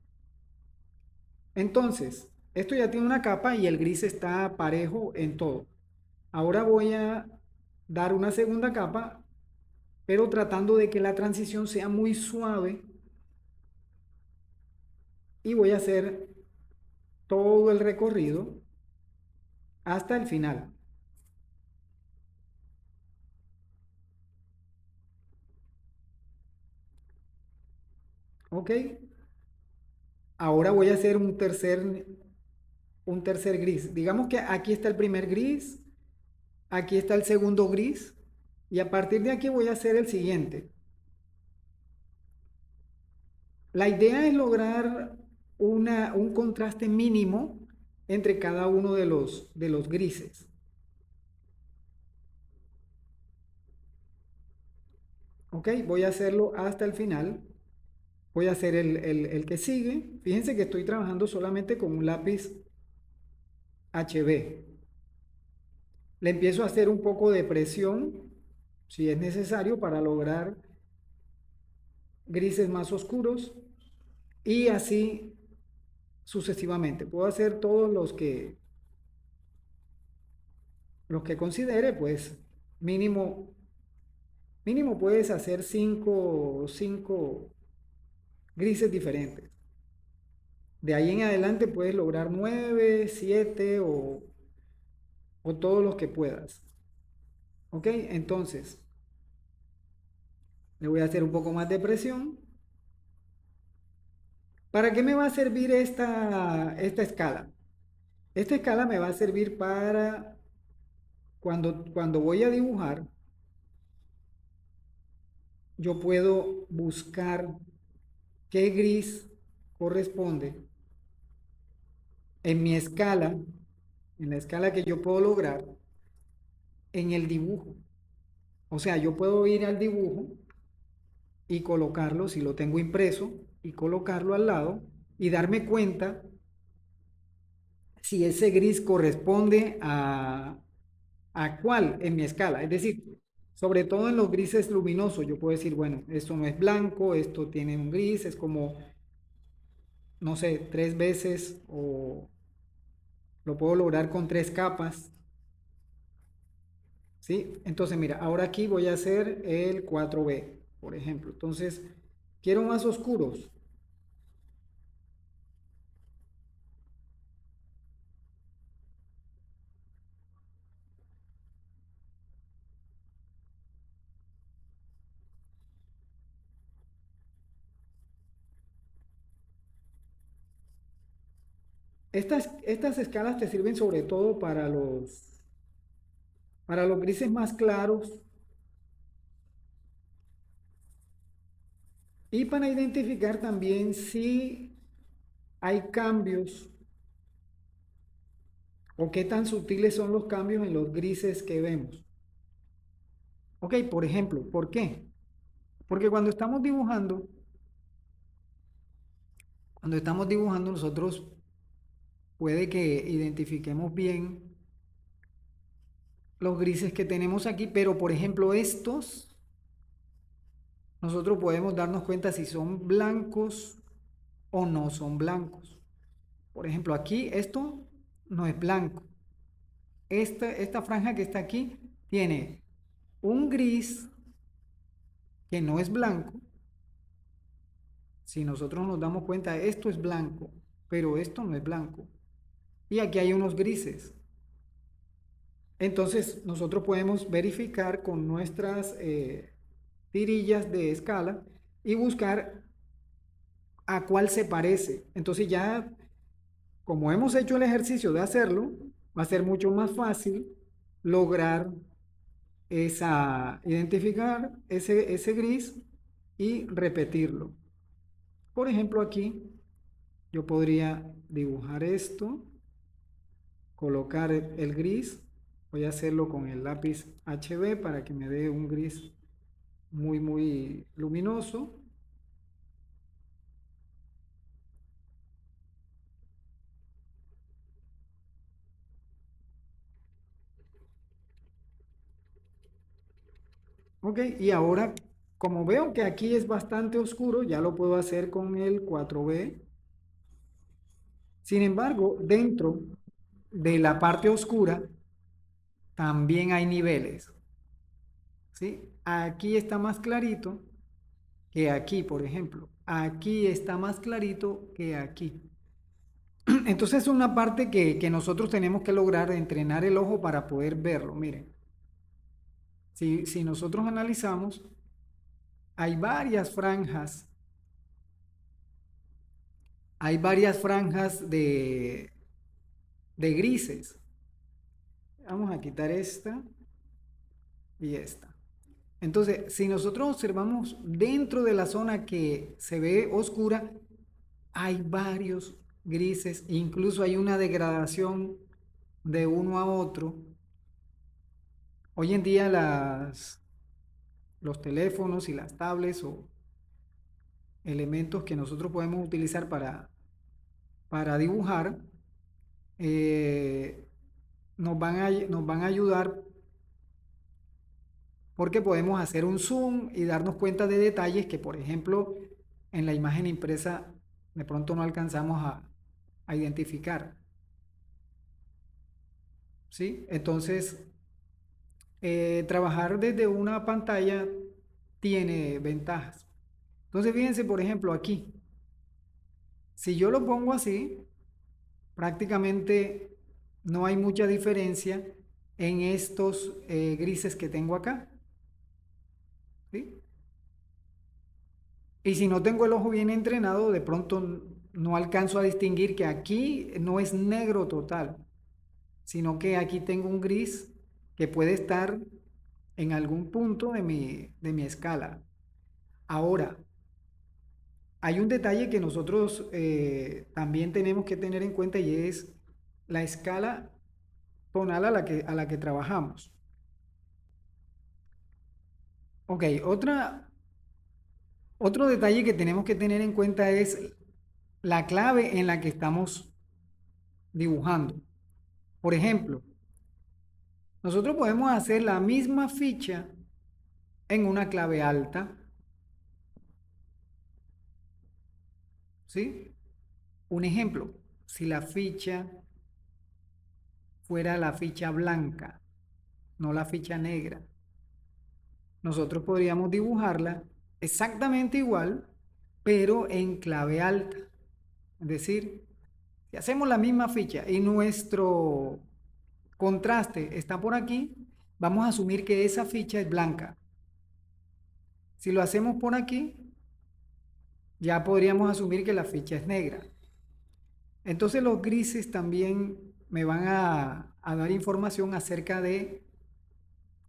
Entonces, esto ya tiene una capa y el gris está parejo en todo. Ahora voy a dar una segunda capa, pero tratando de que la transición sea muy suave y voy a hacer todo el recorrido hasta el final. ¿Ok? Ahora voy a hacer un tercer gris. Digamos que aquí está el primer gris, aquí está el segundo gris y a partir de aquí voy a hacer el siguiente. La idea es lograr un contraste mínimo entre cada uno de los grises. ¿Ok? Voy a hacerlo hasta el final. Voy a hacer el que sigue. Fíjense que estoy trabajando solamente con un lápiz HB. Le empiezo a hacer un poco de presión, si es necesario, para lograr grises más oscuros y así sucesivamente. Puedo hacer todos los que considere, pues mínimo, mínimo puedes hacer cinco grises diferentes. De ahí en adelante puedes lograr 9, 7 o todos los que puedas. ¿Ok? Entonces, le voy a hacer un poco más de presión. ¿Para qué me va a servir esta escala? Esta escala me va a servir para cuando voy a dibujar, yo puedo buscar qué gris corresponde en mi escala, en la escala que yo puedo lograr en el dibujo. O sea, yo puedo ir al dibujo y colocarlo, si lo tengo impreso, y colocarlo al lado y darme cuenta si ese gris corresponde a cuál en mi escala. Es decir, sobre todo en los grises luminosos, yo puedo decir, bueno, esto no es blanco, esto tiene un gris, es como, no sé, 3 veces o lo puedo lograr con 3 capas. ¿Sí? Entonces, mira, ahora aquí voy a hacer el 4B, por ejemplo. Entonces, quiero más oscuros. Estas escalas te sirven sobre todo para los grises más claros y para identificar también si hay cambios o qué tan sutiles son los cambios en los grises que vemos. Ok, por ejemplo, ¿por qué? Porque cuando estamos dibujando nosotros puede que identifiquemos bien los grises que tenemos aquí, pero por ejemplo estos, nosotros podemos darnos cuenta si son blancos o no son blancos. Por ejemplo, aquí esto no es blanco. Esta franja que está aquí tiene un gris que no es blanco. Si nosotros nos damos cuenta, esto es blanco, pero esto no es blanco. Y aquí hay unos grises. Entonces, nosotros podemos verificar con nuestras tirillas de escala y buscar a cuál se parece. Entonces ya, como hemos hecho el ejercicio de hacerlo, va a ser mucho más fácil lograr identificar ese gris y repetirlo. Por ejemplo, aquí yo podría dibujar esto, colocar el gris. Voy a hacerlo con el lápiz HB para que me dé un gris muy luminoso. Ok, y ahora, como veo que aquí es bastante oscuro, ya lo puedo hacer con el 4B. Sin embargo, dentro de la parte oscura también hay niveles, ¿sí? Aquí está más clarito que aquí, por ejemplo. Aquí está más clarito que aquí. Entonces es una parte que nosotros tenemos que lograr entrenar el ojo para poder verlo. Miren, si nosotros analizamos, hay varias franjas, de grises. Vamos a quitar esta y esta. Entonces, si nosotros observamos dentro de la zona que se ve oscura, hay varios grises, incluso hay una degradación de uno a otro. Hoy en día los teléfonos y las tablets o elementos que nosotros podemos utilizar para dibujar, eh, nos van a ayudar porque podemos hacer un zoom y darnos cuenta de detalles que, por ejemplo, en la imagen impresa de pronto no alcanzamos a identificar. ¿Sí? Entonces, trabajar desde una pantalla tiene ventajas. Entonces, fíjense, por ejemplo, aquí, si yo lo pongo así, prácticamente no hay mucha diferencia en estos grises que tengo acá. ¿Sí? Y si no tengo el ojo bien entrenado, de pronto no alcanzo a distinguir que aquí no es negro total, sino que aquí tengo un gris que puede estar en algún punto de mi escala. Ahora, hay un detalle que nosotros también tenemos que tener en cuenta y es la escala tonal a la que trabajamos. Ok, otro detalle que tenemos que tener en cuenta es la clave en la que estamos dibujando. Por ejemplo, nosotros podemos hacer la misma ficha en una clave alta, ¿sí? Un ejemplo, si la ficha fuera la ficha blanca, no la ficha negra, nosotros podríamos dibujarla exactamente igual, pero en clave alta. Es decir, si hacemos la misma ficha y nuestro contraste está por aquí, vamos a asumir que esa ficha es blanca. Si lo hacemos por aquí, ya podríamos asumir que la ficha es negra. Entonces los grises también me van a dar información acerca de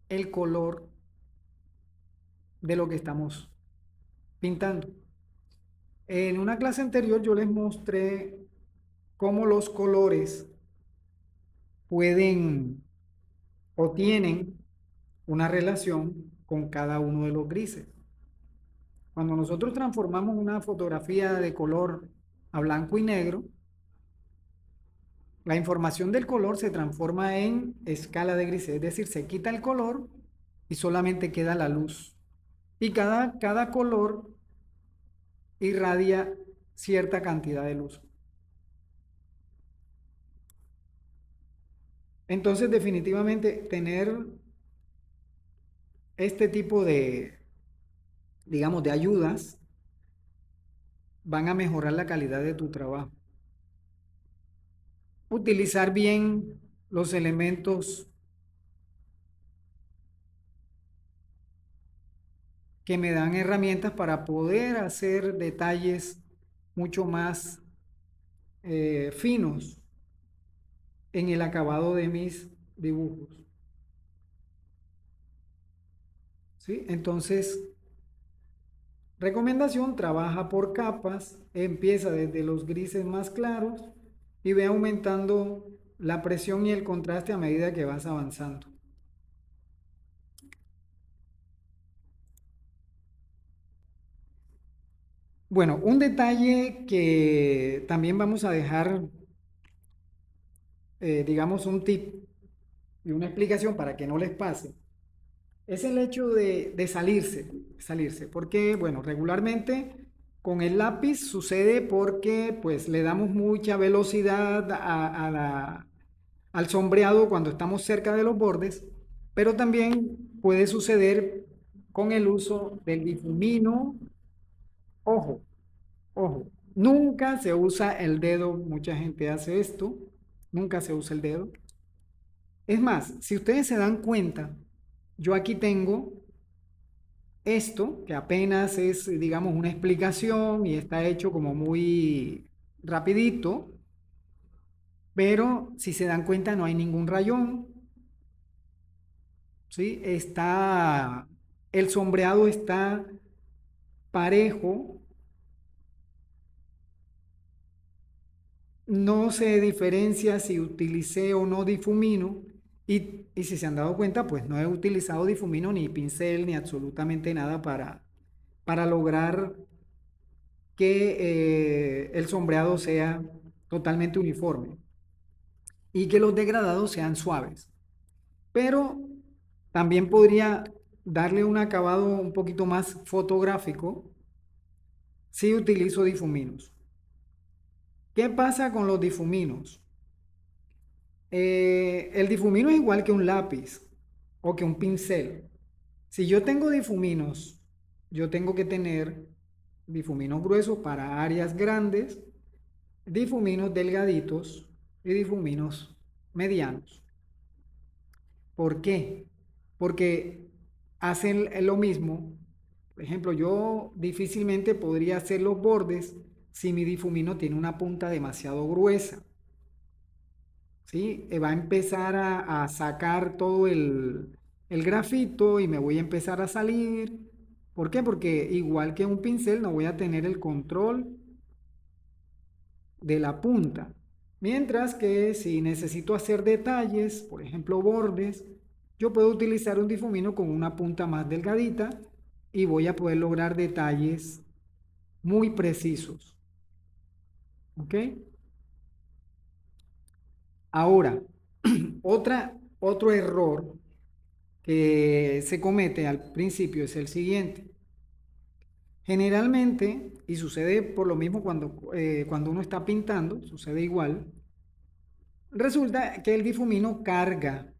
el color de lo que estamos pintando. En una clase anterior yo les mostré cómo los colores pueden o tienen una relación con cada uno de los grises. Cuando nosotros transformamos una fotografía de color a blanco y negro, la información del color se transforma en escala de grises, es decir, se quita el color y solamente queda la luz. Y cada color irradia cierta cantidad de luz. Entonces, definitivamente, tener este tipo de, digamos, de ayudas van a mejorar la calidad de tu trabajo. Utilizar bien los elementos que me dan herramientas para poder hacer detalles mucho más finos en el acabado de mis dibujos. ¿Sí? Entonces, recomendación, trabaja por capas, empieza desde los grises más claros y ve aumentando la presión y el contraste a medida que vas avanzando. Bueno, un detalle que también vamos a dejar, digamos, un tip y una explicación para que no les pase, es el hecho de salirse, porque, bueno, regularmente con el lápiz sucede porque pues le damos mucha velocidad al sombreado cuando estamos cerca de los bordes, pero también puede suceder con el uso del difumino. Ojo, ojo, nunca se usa el dedo, mucha gente hace esto, nunca se usa el dedo. Es más, si ustedes se dan cuenta, yo aquí tengo esto, que apenas es, digamos, una explicación y está hecho como muy rapidito, pero si se dan cuenta no hay ningún rayón, ¿sí? El sombreado está parejo, no se diferencia si utilicé o no difumino, y si se han dado cuenta, pues no he utilizado difumino ni pincel ni absolutamente nada para lograr que el sombreado sea totalmente uniforme y que los degradados sean suaves. Pero también podría darle un acabado un poquito más fotográfico si utilizo difuminos. ¿Qué pasa con los difuminos? El difumino es igual que un lápiz o que un pincel. Si yo tengo difuminos, yo tengo que tener difuminos gruesos para áreas grandes, difuminos delgaditos y difuminos medianos. ¿Por qué? Porque hacen lo mismo. Por ejemplo, yo difícilmente podría hacer los bordes si mi difumino tiene una punta demasiado gruesa. ¿Sí? Va a empezar a sacar todo el grafito y me voy a empezar a salir. ¿Por qué? Porque igual que un pincel no voy a tener el control de la punta. Mientras que si necesito hacer detalles, por ejemplo bordes, yo puedo utilizar un difumino con una punta más delgadita y voy a poder lograr detalles muy precisos. ¿Ok? Ahora, otro error que se comete al principio es el siguiente. Generalmente, y sucede por lo mismo cuando uno está pintando, sucede igual, resulta que el difumino carga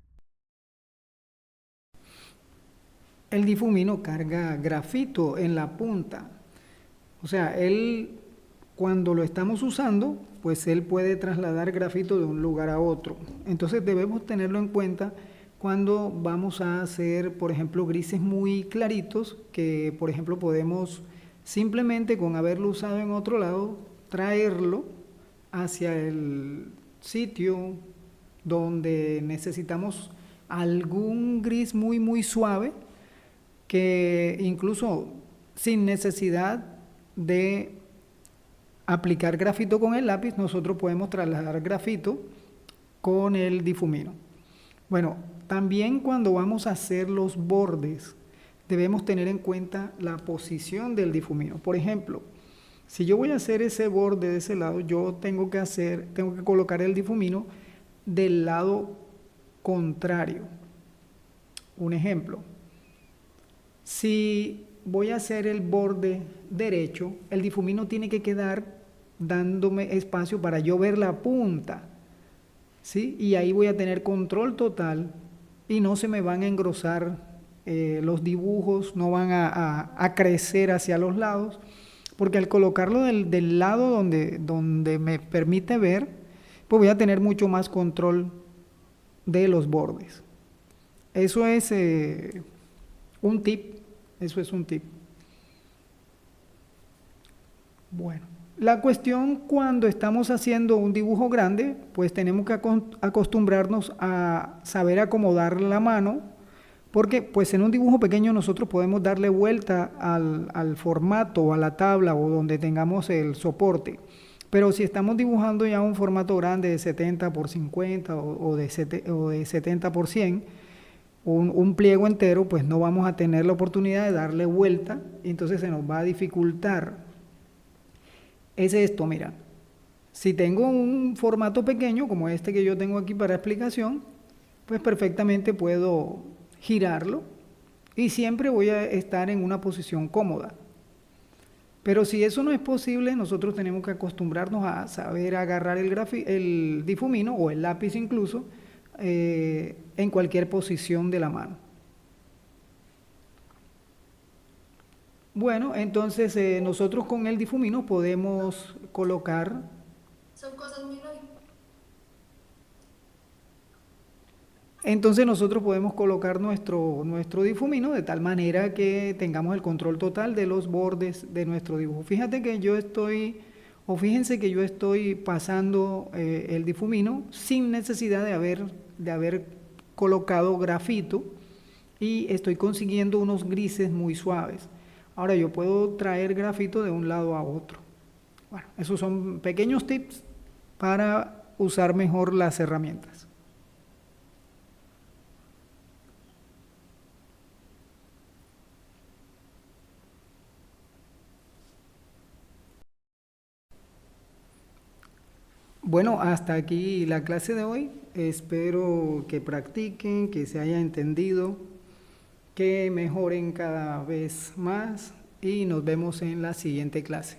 grafito en la punta. O sea, él cuando lo estamos usando, pues él puede trasladar grafito de un lugar a otro. Entonces debemos tenerlo en cuenta cuando vamos a hacer, por ejemplo, grises muy claritos, que por ejemplo podemos simplemente con haberlo usado en otro lado, traerlo hacia el sitio donde necesitamos algún gris muy suave, que incluso sin necesidad de aplicar grafito con el lápiz, nosotros podemos trasladar grafito con el difumino. Bueno, también cuando vamos a hacer los bordes, debemos tener en cuenta la posición del difumino. Por ejemplo, si yo voy a hacer ese borde de ese lado, yo tengo que colocar el difumino del lado contrario. Un ejemplo, si voy a hacer el borde derecho, el difumino tiene que quedar dándome espacio para yo ver la punta, ¿sí? Y ahí voy a tener control total y no se me van a engrosar los dibujos, no van a crecer hacia los lados, porque al colocarlo del lado donde me permite ver, pues voy a tener mucho más control de los bordes. Eso es un tip, eso es un tip. Bueno, la cuestión cuando estamos haciendo un dibujo grande, pues tenemos que acostumbrarnos a saber acomodar la mano, porque pues en un dibujo pequeño nosotros podemos darle vuelta al formato o a la tabla o donde tengamos el soporte. Pero si estamos dibujando ya un formato grande de 70 por 50 o de 70 por 100, un pliego entero, pues no vamos a tener la oportunidad de darle vuelta, y entonces se nos va a dificultar. Es esto, mira, si tengo un formato pequeño como este que yo tengo aquí para explicación, pues perfectamente puedo girarlo y siempre voy a estar en una posición cómoda. Pero si eso no es posible, nosotros tenemos que acostumbrarnos a saber agarrar el difumino o el lápiz incluso en cualquier posición de la mano. Bueno, entonces nosotros con el difumino podemos colocar. Son cosas muy lógicas. Entonces nosotros podemos colocar nuestro difumino de tal manera que tengamos el control total de los bordes de nuestro dibujo. Fíjense que yo estoy pasando el difumino sin necesidad de haber colocado grafito, y estoy consiguiendo unos grises muy suaves. Ahora yo puedo traer grafito de un lado a otro. Bueno, esos son pequeños tips para usar mejor las herramientas. Bueno, hasta aquí la clase de hoy. Espero que practiquen, que se haya entendido, que mejoren cada vez más y nos vemos en la siguiente clase.